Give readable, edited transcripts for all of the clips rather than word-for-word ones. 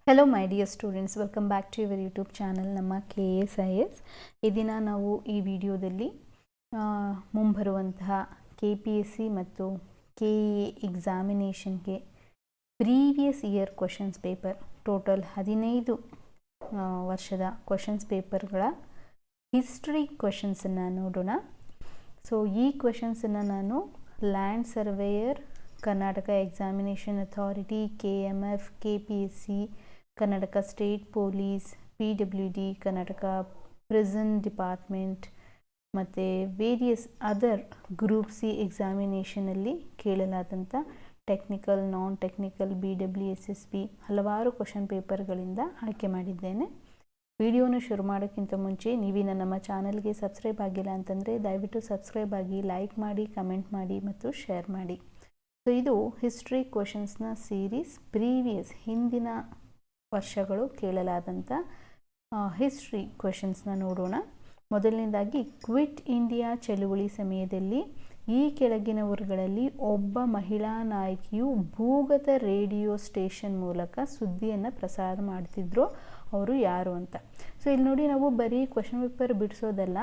Hello my dear students, welcome back to your YouTube channel ನಮ್ಮ KSIS. ಈ ದಿನ ನಾವು ಈ ವಿಡಿಯೋದಲ್ಲಿ ಮುಂಬರುವಂತಹ KPSC ಮತ್ತು KE ಎಕ್ಸಾಮಿನೇಷನ್ಗೆ previous year questions paper total 15 ವರ್ಷದ ಕ್ವಶನ್ಸ್ ಪೇಪರ್ಗಳ ಹಿಸ್ಟ್ರಿ ಕ್ವಶನ್ಸನ್ನು ನೋಡೋಣ. ಸೊ ಈ ಕ್ವಶನ್ಸನ್ನು ನಾನು land surveyor, Karnataka examination authority, KMF, KPSC, Karnataka state police, PWD, Karnataka prison department ಮತ್ತು ವೇರಿಯಸ್ ಅದರ್ ಗ್ರೂಪ್ ಸಿ ಎಕ್ಸಾಮಿನೇಷನಲ್ಲಿ ಕೇಳಲಾದಂಥ ಟೆಕ್ನಿಕಲ್, ನಾನ್ ಟೆಕ್ನಿಕಲ್, BWSSB ಹಲವಾರು ಕ್ವಶನ್ ಪೇಪರ್ಗಳಿಂದ ಆಯ್ಕೆ ಮಾಡಿದ್ದೇನೆ. ವಿಡಿಯೋನ ಶುರು ಮಾಡೋಕ್ಕಿಂತ ಮುಂಚೆ ನೀವಿನ ನಮ್ಮ ಚಾನಲ್ಗೆ ಸಬ್ಸ್ಕ್ರೈಬ್ ಆಗಿಲ್ಲ ಅಂತಂದರೆ ದಯವಿಟ್ಟು ಸಬ್ಸ್ಕ್ರೈಬ್ ಆಗಿ, ಲೈಕ್ ಮಾಡಿ, ಕಮೆಂಟ್ ಮಾಡಿ ಮತ್ತು ಶೇರ್ ಮಾಡಿ. ಸೊ ಇದು ಹಿಸ್ಟ್ರಿ ಕ್ವಶನ್ಸ್ನ ಸೀರೀಸ್. ಪ್ರೀವಿಯಸ್ ಹಿಂದಿನ ವರ್ಷಗಳು ಕೇಳಲಾದಂಥ ಹಿಸ್ಟ್ರಿ ಕ್ವಶನ್ಸ್ನ ನೋಡೋಣ. ಮೊದಲನೇದಾಗಿ, ಕ್ವಿಟ್ ಇಂಡಿಯಾ ಚಳುವಳಿ ಸಮಯದಲ್ಲಿ ಈ ಕೆಳಗಿನವರುಗಳಲ್ಲಿ ಒಬ್ಬ ಮಹಿಳಾ ನಾಯಕಿಯು ಭೂಗತ ರೇಡಿಯೋ ಸ್ಟೇಷನ್ ಮೂಲಕ ಸುದ್ದಿಯನ್ನು ಪ್ರಸಾರ ಮಾಡ್ತಿದ್ರು, ಅವರು ಯಾರು ಅಂತ. ಸೊ ಇಲ್ಲಿ ನೋಡಿ, ನಾವು ಬರೀ ಕ್ವಶನ್ ಪೇಪರ್ ಬಿಡಿಸೋದಲ್ಲ,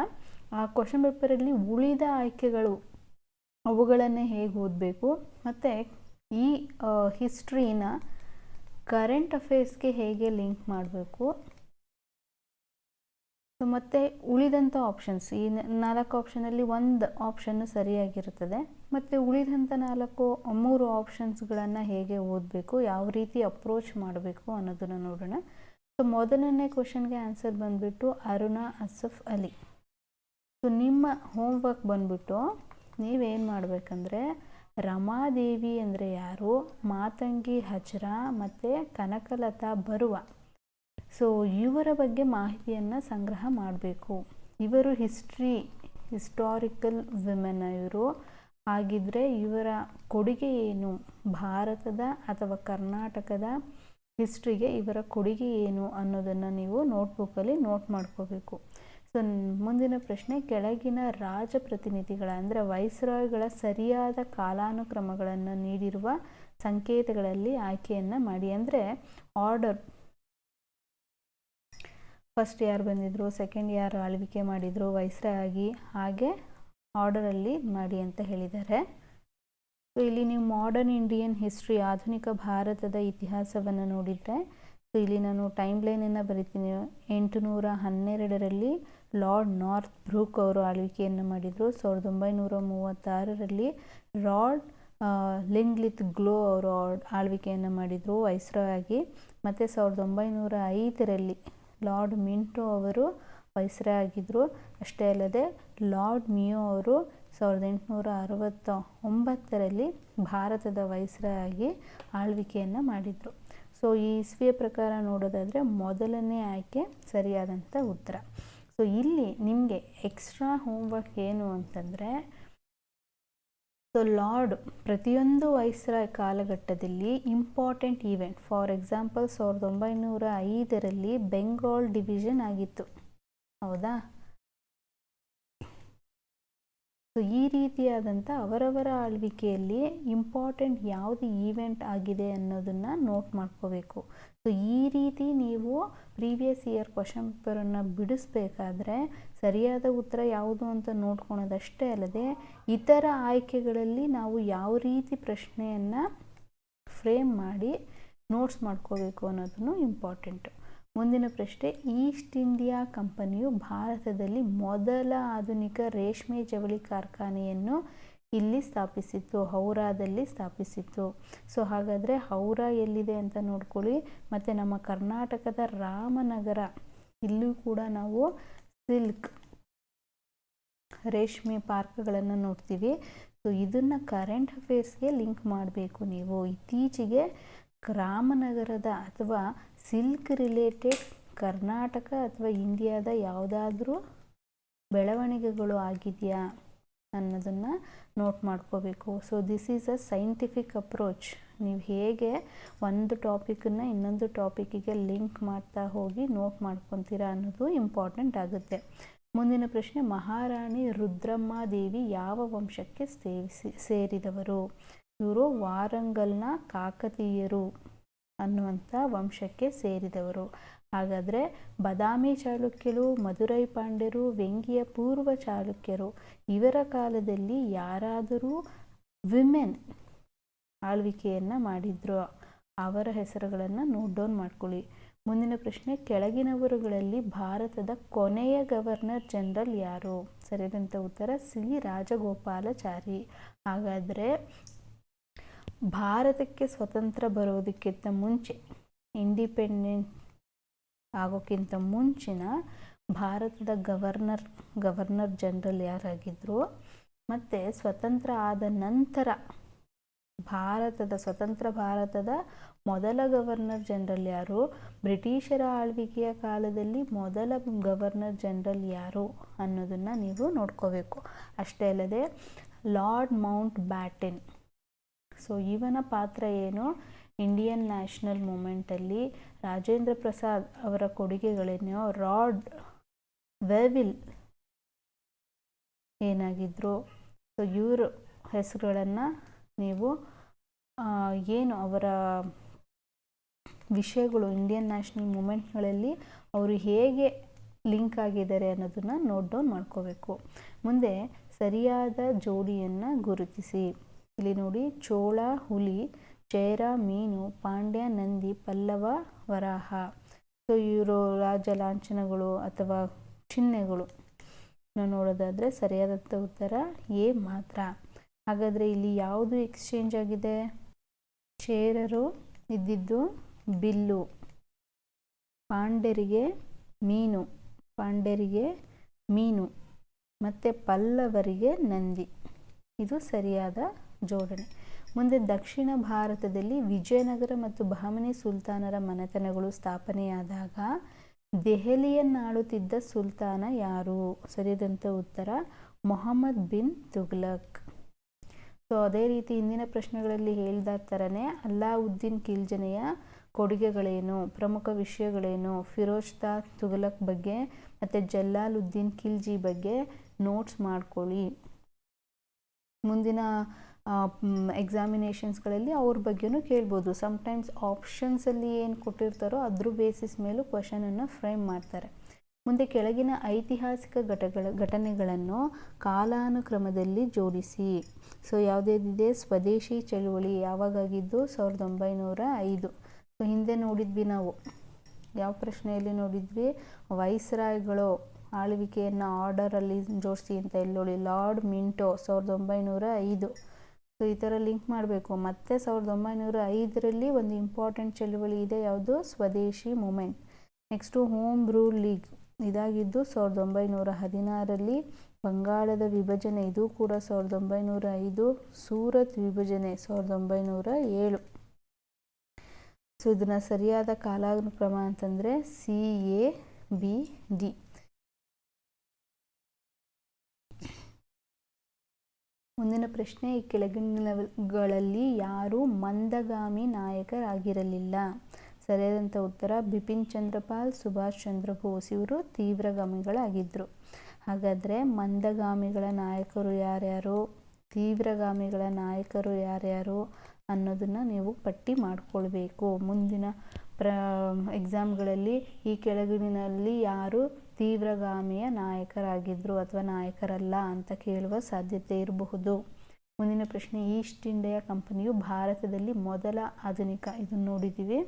ಆ ಕ್ವಶನ್ ಪೇಪರಲ್ಲಿ ಉಳಿದ ಆಯ್ಕೆಗಳು ಅವುಗಳನ್ನೇ ಹೇಗೆ ಓದಬೇಕು ಮತ್ತು ಈ ಹಿಸ್ಟ್ರಿನ ಕರೆಂಟ್ ಅಫೇರ್ಸ್ಗೆ ಹೇಗೆ ಲಿಂಕ್ ಮಾಡಬೇಕು. ಸೊ ಮತ್ತು ಉಳಿದಂಥ ಆಪ್ಷನ್ಸ್, ಈ 4 ಆಪ್ಷನಲ್ಲಿ ಒಂದು ಆಪ್ಷನ್ನು ಸರಿಯಾಗಿರುತ್ತದೆ, ಮತ್ತು ಉಳಿದಂಥ 3 ಆಪ್ಷನ್ಸ್ಗಳನ್ನು ಹೇಗೆ ಓದಬೇಕು, ಯಾವ ರೀತಿ ಅಪ್ರೋಚ್ ಮಾಡಬೇಕು ಅನ್ನೋದನ್ನು ನೋಡೋಣ. ಸೊ ಮೊದಲನೇ ಕ್ವಶನ್ಗೆ ಆನ್ಸರ್ ಬಂದುಬಿಟ್ಟು ಅರುಣಾ ಅಸಫ್ ಅಲಿ. ಸೊ ನಿಮ್ಮ ಹೋಮ್ವರ್ಕ್ ಬಂದುಬಿಟ್ಟು ನೀವೇನು ಮಾಡಬೇಕಂದ್ರೆ, ರಮಾದೇವಿ ಅಂದರೆ ಯಾರು, ಮಾತಂಗಿ ಹಜ್ರಾ ಮತ್ತು ಕನಕಲತಾ ಬರುವ, ಸೊ ಇವರ ಬಗ್ಗೆ ಮಾಹಿತಿಯನ್ನು ಸಂಗ್ರಹ ಮಾಡಬೇಕು. ಇವರು ಹಿಸ್ಟಾರಿಕಲ್ ವಿಮೆನ್ ಇವರು. ಹಾಗಿದ್ರೆ ಇವರ ಕೊಡುಗೆ ಏನು, ಭಾರತದ ಅಥವಾ ಕರ್ನಾಟಕದ ಹಿಸ್ಟ್ರಿಗೆ ಇವರ ಕೊಡುಗೆ ಏನು ಅನ್ನೋದನ್ನು ನೀವು ನೋಟ್ಬುಕ್ಕಲ್ಲಿ ನೋಟ್ ಮಾಡ್ಕೋಬೇಕು. ಸೊ ಮುಂದಿನ ಪ್ರಶ್ನೆ, ಕೆಳಗಿನ ರಾಜಪ್ರತಿನಿಧಿಗಳ ಅಂದರೆ ವೈಸ್ರಾಯ್ಗಳ ಸರಿಯಾದ ಕಾಲಾನುಕ್ರಮಗಳನ್ನು ನೀಡಿರುವ ಸಂಕೇತಗಳಲ್ಲಿ ಆಯ್ಕೆಯನ್ನು ಮಾಡಿ. ಅಂದರೆ ಆರ್ಡರ್, ಫಸ್ಟ್ ಯಾರು ಬಂದಿದ್ರು, ಸೆಕೆಂಡ್ ಯಾರು ಆಳ್ವಿಕೆ ಮಾಡಿದರು ವೈಸ್ರಾಯ್ ಆಗಿ, ಹಾಗೆ ಆರ್ಡರಲ್ಲಿ ಮಾಡಿ ಅಂತ ಹೇಳಿದ್ದಾರೆ. ಸೊ ಇಲ್ಲಿ ನೀವು ಮಾಡರ್ನ್ ಇಂಡಿಯನ್ ಹಿಸ್ಟ್ರಿ, ಆಧುನಿಕ ಭಾರತದ ಇತಿಹಾಸವನ್ನು ನೋಡಿದರೆ, ಸೊ ಇಲ್ಲಿ ನಾನು ಟೈಮ್ ಲೈನನ್ನು ಬರಿತೀನಿ. 812ರಲ್ಲಿ ಲಾರ್ಡ್ ನಾರ್ತ್ ಬ್ರೂಕ್ ಅವರು ಆಳ್ವಿಕೆಯನ್ನು ಮಾಡಿದರು. 1936ರಲ್ಲಿ ಲಾರ್ಡ್ ಲಿಂಗ್ಲಿತ್ ಗ್ಲೋ ಅವರು ಆಳ್ವಿಕೆಯನ್ನು ಮಾಡಿದರು ವೈಸ್ರಾಯ್ ಆಗಿ. ಮತ್ತು 1905ರಲ್ಲಿ ಲಾರ್ಡ್ ಮಿಂಟೋ ಅವರು ವೈಸ್ರಾಯ್ ಆಗಿದ್ದರು. ಅಷ್ಟೇ ಅಲ್ಲದೆ ಲಾರ್ಡ್ ಮಿಯೋ ಅವರು 1869ರಲ್ಲಿ ಭಾರತದ ವೈಸ್ರಾಯ್ ಆಗಿ ಆಳ್ವಿಕೆಯನ್ನು ಮಾಡಿದರು. ಸೊ ಈ ಇಸ್ವಿಯ ಪ್ರಕಾರ ನೋಡೋದಾದರೆ ಮೊದಲನೇ ಆಯ್ಕೆ ಸರಿಯಾದಂಥ ಉತ್ತರ. ಸೊ ಇಲ್ಲಿ ನಿಮಗೆ ಎಕ್ಸ್ಟ್ರಾ ಹೋಮ್ವರ್ಕ್ ಏನು ಅಂತಂದರೆ, ಸೊ ಲಾರ್ಡ್ ಪ್ರತಿಯೊಂದು ವೈಸ್ರಾಯ್ ಕಾಲಘಟ್ಟದಲ್ಲಿ ಇಂಪಾರ್ಟೆಂಟ್ ಈವೆಂಟ್, ಫಾರ್ ಎಕ್ಸಾಂಪಲ್ 1905ರಲ್ಲಿ ಬೆಂಗಾಲ್ ಡಿವಿಷನ್ ಆಗಿತ್ತು, ಹೌದಾ. ಸೊ ಈ ರೀತಿಯಾದಂಥ ಅವರವರ ಆಳ್ವಿಕೆಯಲ್ಲಿ ಇಂಪಾರ್ಟೆಂಟ್ ಯಾವುದು ಈವೆಂಟ್ ಆಗಿದೆ ಅನ್ನೋದನ್ನು ನೋಟ್ ಮಾಡ್ಕೋಬೇಕು. ಸೊ ಈ ರೀತಿ ನೀವು ಪ್ರೀವಿಯಸ್ ಇಯರ್ ಕ್ವಶನ್ ಪೇಪರನ್ನು ಬಿಡಿಸ್ಬೇಕಾದ್ರೆ ಸರಿಯಾದ ಉತ್ತರ ಯಾವುದು ಅಂತ ನೋಡ್ಕೊಳೋದಷ್ಟೇ ಅಲ್ಲದೆ ಇತರ ಆಯ್ಕೆಗಳಲ್ಲಿ ನಾವು ಯಾವ ರೀತಿ ಪ್ರಶ್ನೆಯನ್ನು ಫ್ರೇಮ್ ಮಾಡಿ ನೋಟ್ಸ್ ಮಾಡ್ಕೋಬೇಕು ಅನ್ನೋದನ್ನು ಇಂಪಾರ್ಟೆಂಟು. ಮುಂದಿನ ಪ್ರಶ್ನೆ, ಈಸ್ಟ್ ಇಂಡಿಯಾ ಕಂಪನಿಯು ಭಾರತದಲ್ಲಿ ಮೊದಲ ಆಧುನಿಕ ರೇಷ್ಮೆ ಜವಳಿ ಕಾರ್ಖಾನೆಯನ್ನು ಇಲ್ಲಿ ಸ್ಥಾಪಿಸಿತ್ತು, ಹೌರಾದಲ್ಲಿ ಸ್ಥಾಪಿಸಿತ್ತು. ಸೊ ಹಾಗಾದರೆ ಹೌರಾ ಎಲ್ಲಿದೆ ಅಂತ ನೋಡ್ಕೊಳ್ಳಿ. ಮತ್ತು ನಮ್ಮ ಕರ್ನಾಟಕದ ರಾಮನಗರ, ಇಲ್ಲೂ ಕೂಡ ನಾವು ಸಿಲ್ಕ್ ರೇಷ್ಮೆ ಪಾರ್ಕ್ಗಳನ್ನು ನೋಡ್ತೀವಿ. ಸೊ ಇದನ್ನು ಕರೆಂಟ್ ಅಫೇರ್ಸ್ಗೆ ಲಿಂಕ್ ಮಾಡಬೇಕು ನೀವು. ಇತ್ತೀಚೆಗೆ ರಾಮನಗರದ ಅಥವಾ ಸಿಲ್ಕ್ ರಿಲೇಟೆಡ್ ಕರ್ನಾಟಕ ಅಥವಾ ಇಂಡಿಯಾದ ಯಾವುದಾದ್ರೂ ಬೆಳವಣಿಗೆಗಳು ಆಗಿದೆಯಾ ಅನ್ನೋದನ್ನು ನೋಟ್ ಮಾಡ್ಕೋಬೇಕು. So this is a scientific approach. ನೀವು ಹೇಗೆ ಒಂದು ಟಾಪಿಕನ್ನು ಇನ್ನೊಂದು ಟಾಪಿಕ್ಕಿಗೆ ಲಿಂಕ್ ಮಾಡ್ತಾ ಹೋಗಿ ನೋಟ್ ಮಾಡ್ಕೊತೀರಾ ಅನ್ನೋದು ಇಂಪಾರ್ಟೆಂಟ್ ಆಗುತ್ತೆ. ಮುಂದಿನ ಪ್ರಶ್ನೆ, ಮಹಾರಾಣಿ ರುದ್ರಮ್ಮಾದೇವಿ ಯಾವ ವಂಶಕ್ಕೆ ಸೇರಿದವರು? ಇವರು ವಾರಂಗಲ್ನ ಕಾಕತೀಯರು. ಅನ್ನುವಂಥ ವಂಶಕ್ಕೆ ಸೇರಿದವರು. ಹಾಗಾದರೆ ಬಾದಾಮಿ ಚಾಲುಕ್ಯರು, ಮದುರೈ ಪಾಂಡ್ಯರು, ವೆಂಗಿಯ ಪೂರ್ವ ಚಾಲುಕ್ಯರು ಇವರ ಕಾಲದಲ್ಲಿ ಯಾರಾದರೂ ವಿಮೆನ್ ಆಳ್ವಿಕೆಯನ್ನು ಮಾಡಿದ್ರು ಅವರ ಹೆಸರುಗಳನ್ನು ನೋಟ್ ಡೌನ್ ಮಾಡ್ಕೊಳ್ಳಿ. ಮುಂದಿನ ಪ್ರಶ್ನೆ, ಕೆಳಗಿನವರುಗಳಲ್ಲಿ ಭಾರತದ ಕೊನೆಯ ಗವರ್ನರ್ ಜನರಲ್ ಯಾರು? ಸರಿಯಾದಂಥ ಉತ್ತರ ಸಿ ರಾಜಗೋಪಾಲಾಚಾರಿ. ಹಾಗಾದರೆ ಭಾರತಕ್ಕೆ ಸ್ವತಂತ್ರ ಬರೋದಕ್ಕಿಂತ ಮುಂಚೆ, ಇಂಡಿಪೆಂಡೆಂಟ್ ಆಗೋಕ್ಕಿಂತ ಮುಂಚಿನ ಭಾರತದ ಗವರ್ನರ್ ಜನರಲ್ ಯಾರಾಗಿದ್ದರು, ಮತ್ತು ಸ್ವತಂತ್ರ ಆದ ನಂತರ ಸ್ವತಂತ್ರ ಭಾರತದ ಮೊದಲ ಗವರ್ನರ್ ಜನರಲ್ ಯಾರು, ಬ್ರಿಟಿಷರ ಆಳ್ವಿಕೆಯ ಕಾಲದಲ್ಲಿ ಮೊದಲ ಗವರ್ನರ್ ಜನರಲ್ ಯಾರು ಅನ್ನೋದನ್ನು ನೀವು ನೋಡ್ಕೋಬೇಕು. ಅಷ್ಟೇ ಅಲ್ಲದೆ ಲಾರ್ಡ್ ಮೌಂಟ್ ಬ್ಯಾಟನ್, ಸೊ ಇವನ ಪಾತ್ರ ಏನು, ಇಂಡಿಯನ್ ನ್ಯಾಷನಲ್ ಮೂಮೆಂಟಲ್ಲಿ ರಾಜೇಂದ್ರ ಪ್ರಸಾದ್ ಅವರ ಕೊಡುಗೆಗಳೇನೋ, ರಾಡ್ ವೆವಿಲ್ ಏನಾಗಿದ್ರು, ಸೊ ಇವ್ರ ಹೆಸರುಗಳನ್ನು ನೀವು ಏನು ಅವರ ವಿಷಯಗಳು ಇಂಡಿಯನ್ ನ್ಯಾಷನಲ್ ಮೂಮೆಂಟ್ಗಳಲ್ಲಿ ಅವರು ಹೇಗೆ ಲಿಂಕ್ ಆಗಿದ್ದಾರೆ ಅನ್ನೋದನ್ನು ನೋಟ್ ಡೌನ್ ಮಾಡ್ಕೋಬೇಕು. ಮುಂದೆ ಸರಿಯಾದ ಜೋಡಿಯನ್ನು ಗುರುತಿಸಿ. ಇಲ್ಲಿ ನೋಡಿ, ಚೋಳ ಹುಲಿ, ಚೇರ ಮೀನು, ಪಾಂಡ್ಯ ನಂದಿ, ಪಲ್ಲವ ವರಾಹ. ಸೊ ಇವರು ರಾಜ ಲಾಂಛನಗಳು ಅಥವಾ ಚಿಹ್ನೆಗಳು ನಾವು ನೋಡೋದಾದರೆ ಸರಿಯಾದಂಥ ಉತ್ತರ ಎ ಮಾತ್ರ. ಹಾಗಾದರೆ ಇಲ್ಲಿ ಯಾವುದು ಎಕ್ಸ್ಚೇಂಜ್ ಆಗಿದೆ? ಚೇರರು ಇದ್ದಿದ್ದು ಬಿಲ್ಲು, ಪಾಂಡ್ಯರಿಗೆ ಮೀನು ಮತ್ತು ಪಲ್ಲವರಿಗೆ ನಂದಿ. ಇದು ಸರಿಯಾದ ಜೋಡಣೆ. ಮುಂದೆ ದಕ್ಷಿಣ ಭಾರತದಲ್ಲಿ ವಿಜಯನಗರ ಮತ್ತು ಬಹಮನಿ ಸುಲ್ತಾನರ ಮನೆತನಗಳು ಸ್ಥಾಪನೆಯಾದಾಗ ದೆಹಲಿಯನ್ನಾಳುತ್ತಿದ್ದ ಸುಲ್ತಾನ ಯಾರು? ಸರಿಯಾದಂಥ ಉತ್ತರ ಮೊಹಮ್ಮದ್ ಬಿನ್ ತುಘಲಕ್. ಸೊ ಅದೇ ರೀತಿ ಹಿಂದಿನ ಪ್ರಶ್ನೆಗಳಲ್ಲಿ ಹೇಳಿದ ಥರನೇ ಅಲ್ಲಾವುದ್ದೀನ್ ಖಿಲ್ಜಿಯ ಕೊಡುಗೆಗಳೇನು, ಪ್ರಮುಖ ವಿಷಯಗಳೇನು, ಫಿರೋಜ್ ಶಾ ತುಘಲಕ್ ಬಗ್ಗೆ ಮತ್ತು ಜಲಾಲುದ್ದೀನ್ ಖಿಲ್ಜಿ ಬಗ್ಗೆ ನೋಟ್ಸ್ ಮಾಡ್ಕೊಳ್ಳಿ. ಮುಂದಿನ ಎಕ್ಸಾಮಿನೇಷನ್ಸ್ಗಳಲ್ಲಿ ಅವ್ರ ಬಗ್ಗೆನೂ ಕೇಳ್ಬೋದು. ಸಮ್ಟೈಮ್ಸ್ ಆಪ್ಷನ್ಸಲ್ಲಿ ಏನು ಕೊಟ್ಟಿರ್ತಾರೋ ಅದ್ರ ಬೇಸಿಸ್ ಮೇಲೂ ಕ್ವಶನನ್ನು ಫ್ರೇಮ್ ಮಾಡ್ತಾರೆ. ಮುಂದೆ ಕೆಳಗಿನ ಐತಿಹಾಸಿಕ ಘಟನೆಗಳನ್ನು ಕಾಲಾನುಕ್ರಮದಲ್ಲಿ ಜೋಡಿಸಿ. ಸೊ ಯಾವುದೇದಿದೆ? ಸ್ವದೇಶಿ ಚಳುವಳಿ ಯಾವಾಗಾಗಿದ್ದು? 1905. ಸೊ ಹಿಂದೆ ನೋಡಿದ್ವಿ ನಾವು, ಯಾವ ಪ್ರಶ್ನೆಯಲ್ಲಿ ನೋಡಿದ್ವಿ? ವೈಸ್ರಾಯ್ಗಳು ಆಳ್ವಿಕೆಯನ್ನು ಆರ್ಡರಲ್ಲಿ ಜೋಡಿಸಿ ಅಂತ ಎಲ್ಲಿ ನೋಡಿ, ಲಾರ್ಡ್ ಮಿಂಟೋ 1905. ಸೊ ಈ ಥರ ಲಿಂಕ್ ಮಾಡಬೇಕು. ಮತ್ತು 1905ರಲ್ಲಿ ಒಂದು ಇಂಪಾರ್ಟೆಂಟ್ ಚಳುವಳಿ ಇದೆ, ಯಾವುದು? Swadeshi movement. Next home rule league ಇದಾಗಿದ್ದು 1916ರಲ್ಲಿ. ಬಂಗಾಳದ ವಿಭಜನೆ ಇದು ಕೂಡ 1905. ಸೂರತ್ ವಿಭಜನೆ 1907. ಸೊ ಇದನ್ನು ಸರಿಯಾದ ಕಾಲಾನುಕ್ರಮ ಅಂತಂದರೆ CABD. ಮುಂದಿನ ಪ್ರಶ್ನೆ, ಈ ಕೆಳಗಿನಗಳಲ್ಲಿ ಯಾರು ಮಂದಗಾಮಿ ನಾಯಕರಾಗಿರಲಿಲ್ಲ? ಸರಿಯಾದಂಥ ಉತ್ತರ ಬಿಪಿನ್ ಚಂದ್ರಪಾಲ್, ಸುಭಾಷ್ ಚಂದ್ರ ಬೋಸ್. ಇವರು ತೀವ್ರಗಾಮಿಗಳಾಗಿದ್ದರು. ಹಾಗಾದರೆ ಮಂದಗಾಮಿಗಳ ನಾಯಕರು ಯಾರ್ಯಾರು, ತೀವ್ರಗಾಮಿಗಳ ನಾಯಕರು ಯಾರ್ಯಾರು ಅನ್ನೋದನ್ನು ನೀವು ಪಟ್ಟಿ ಮಾಡಿಕೊಳ್ಬೇಕು. ಮುಂದಿನ ಎಕ್ಸಾಮ್ಗಳಲ್ಲಿ ಈ ಕೆಳಗಿನಲ್ಲಿ ಯಾರು ತೀವ್ರಗಾಮಿಯ ನಾಯಕರಾಗಿದ್ದರು ಅಥವಾ ನಾಯಕರಲ್ಲ ಅಂತ ಕೇಳುವ ಸಾಧ್ಯತೆ ಇರಬಹುದು. ಮುಂದಿನ ಪ್ರಶ್ನೆ, ಈಸ್ಟ್ ಇಂಡಿಯಾ ಕಂಪನಿಯು ಭಾರತದಲ್ಲಿ ಮೊದಲ ಆಧುನಿಕ, ಇದನ್ನು ನೋಡಿದ್ದೀವಿ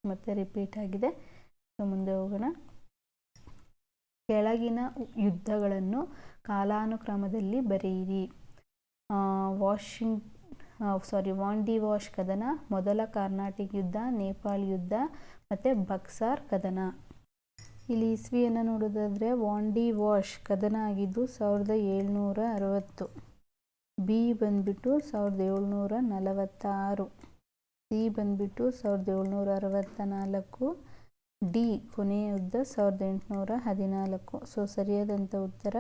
ಮತ್ತೆ ರಿಪೀಟ್ ಆಗಿದೆ. ಸೊ ಮುಂದೆ ಹೋಗೋಣ. ಕೆಳಗಿನ ಯುದ್ಧಗಳನ್ನು ಕಾಲಾನುಕ್ರಮದಲ್ಲಿ ಬರೆಯಿರಿ. ವಾಂಡಿ ವಾಶ್ ಕದನ, ಮೊದಲ ಕಾರ್ನಾಟಿಕ್ ಯುದ್ಧ, ನೇಪಾಳ್ ಯುದ್ಧ ಮತ್ತು ಬಕ್ಸಾರ್ ಕದನ. ಇಲ್ಲಿ ಇಸ್ವಿಯನ್ನು ನೋಡೋದಾದರೆ ವಾಂಡಿ ವಾಶ್ ಕದನ ಆಗಿದ್ದು 1760. ಬಿ ಬಂದ್ಬಿಟ್ಟು 1746. ಸಿ ಬಂದ್ಬಿಟ್ಟು 1764. ಡಿ ಕೊನೆಯ ಯುದ್ಧ 1814. ಸೊ ಸರಿಯಾದಂಥ ಉತ್ತರ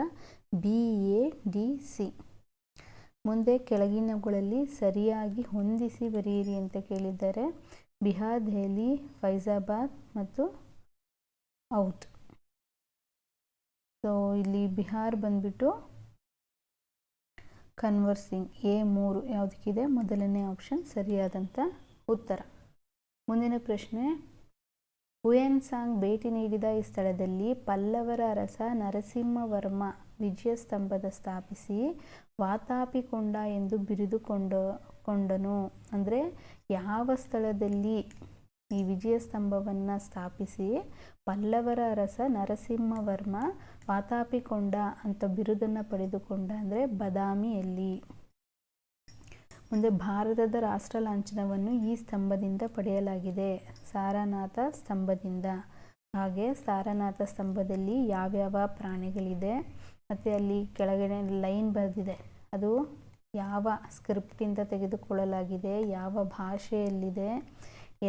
BADC. ಮುಂದೆ ಕೆಳಗಿನವುಗಳಲ್ಲಿ ಸರಿಯಾಗಿ ಹೊಂದಿಸಿ ಬರೆಯಿರಿ ಅಂತ ಕೇಳಿದ್ದಾರೆ. ಬಿಹಾರ್, ದೆಹಲಿ, ಫೈಜಾಬಾದ್ ಮತ್ತು ಔಧ್. ಸೊ ಇಲ್ಲಿ ಬಿಹಾರ್ ಬಂದ್ಬಿಟ್ಟು ಕನ್ವರ್ ಸಿಂಗ್. A3 ಯಾವುದಕ್ಕಿದೆ? ಮೊದಲನೇ ಆಪ್ಷನ್ ಸರಿಯಾದಂಥ ಉತ್ತರ. ಮುಂದಿನ ಪ್ರಶ್ನೆ, ಹುಯೆನ್ ಸಾಂಗ್ ಭೇಟಿ ನೀಡಿದ ಈ ಸ್ಥಳದಲ್ಲಿ ಪಲ್ಲವರ ಅರಸ ನರಸಿಂಹವರ್ಮ ವಿಜಯಸ್ತಂಭದ ಸ್ಥಾಪಿಸಿ ವಾತಾಪಿಕೊಂಡ ಎಂದು ಬಿರಿದುಕೊಂಡನು. ಅಂದರೆ ಯಾವ ಸ್ಥಳದಲ್ಲಿ ಈ ವಿಜಯಸ್ತಂಭವನ್ನು ಸ್ಥಾಪಿಸಿ ಪಲ್ಲವರ ಅರಸ ನರಸಿಂಹವರ್ಮ ವಾತಾಪಿಕೊಂಡ ಅಂತ ಬಿರುದನ್ನು ಪಡೆದುಕೊಂಡ ಅಂದರೆ ಬದಾಮಿಯಲ್ಲಿ. ಮುಂದೆ ಭಾರತದ ರಾಷ್ಟ್ರ ಲಾಂಛನವನ್ನು ಈ ಸ್ತಂಭದಿಂದ ಪಡೆಯಲಾಗಿದೆ, ಸಾರನಾಥ ಸ್ತಂಭದಿಂದ. ಹಾಗೆ ಸಾರನಾಥ ಸ್ತಂಭದಲ್ಲಿ ಯಾವ್ಯಾವ ಪ್ರಾಣಿಗಳಿದೆ ಮತ್ತು ಅಲ್ಲಿ ಕೆಳಗಡೆ ಲೈನ್ ಬರೆದಿದೆ, ಅದು ಯಾವ ಸ್ಕ್ರಿಪ್ಟಿಂದ ತೆಗೆದುಕೊಳ್ಳಲಾಗಿದೆ, ಯಾವ ಭಾಷೆಯಲ್ಲಿದೆ,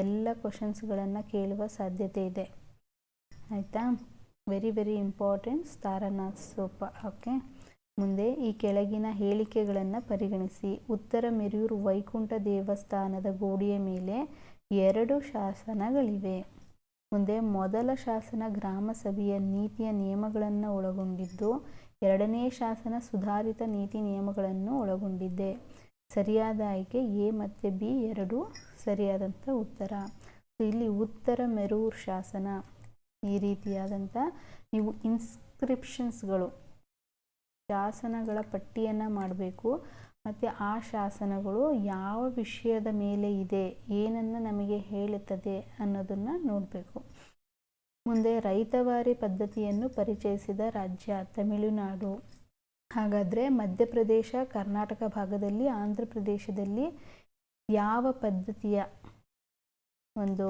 ಎಲ್ಲ ಕ್ವಶನ್ಸ್ಗಳನ್ನು ಕೇಳುವ ಸಾಧ್ಯತೆ ಇದೆ. ಆಯಿತಾ? ವೆರಿ ವೆರಿ ಇಂಪಾರ್ಟೆಂಟ್ ಸಾರನಾಥ ಸ್ತೂಪ. ಓಕೆ. ಮುಂದೆ ಈ ಕೆಳಗಿನ ಹೇಳಿಕೆಗಳನ್ನು ಪರಿಗಣಿಸಿ. ಉತ್ತರ ಮೆರೂರು ವೈಕುಂಠ ದೇವಸ್ಥಾನದ ಗೋಡೆಯ ಮೇಲೆ 2 ಶಾಸನಗಳಿವೆ. ಮುಂದೆ ಮೊದಲ ಶಾಸನ ಗ್ರಾಮ ಸಭೆಯ ನೀತಿಯ ನಿಯಮಗಳನ್ನು ಒಳಗೊಂಡಿದ್ದು, 2ನೇ ಶಾಸನ ಸುಧಾರಿತ ನೀತಿ ನಿಯಮಗಳನ್ನು ಒಳಗೊಂಡಿದೆ. ಸರಿಯಾದ ಆಯ್ಕೆ ಎ ಮತ್ತು ಬಿ 2 ಸರಿಯಾದಂಥ ಉತ್ತರ. ಇಲ್ಲಿ ಉತ್ತರ ಮೆರೂರು ಶಾಸನ ಈ ರೀತಿಯಾದಂಥ ನೀವು ಇನ್ಸ್ಕ್ರಿಪ್ಷನ್ಸ್ಗಳು ಶಾಸನಗಳ ಪಟ್ಟಿಯನ್ನು ಮಾಡಬೇಕು ಮತ್ತು ಆ ಶಾಸನಗಳು ಯಾವ ವಿಷಯದ ಮೇಲೆ ಇದೆ, ಏನನ್ನು ನಮಗೆ ಹೇಳುತ್ತದೆ ಅನ್ನೋದನ್ನು ನೋಡಬೇಕು. ಮುಂದೆ ರೈತವಾರಿ ಪದ್ಧತಿಯನ್ನು ಪರಿಚಯಿಸಿದ ರಾಜ್ಯ ತಮಿಳುನಾಡು. ಹಾಗಾದರೆ ಮಧ್ಯಪ್ರದೇಶ, ಕರ್ನಾಟಕ ಭಾಗದಲ್ಲಿ, ಆಂಧ್ರ ಪ್ರದೇಶದಲ್ಲಿ ಯಾವ ಪದ್ಧತಿಯ ಒಂದು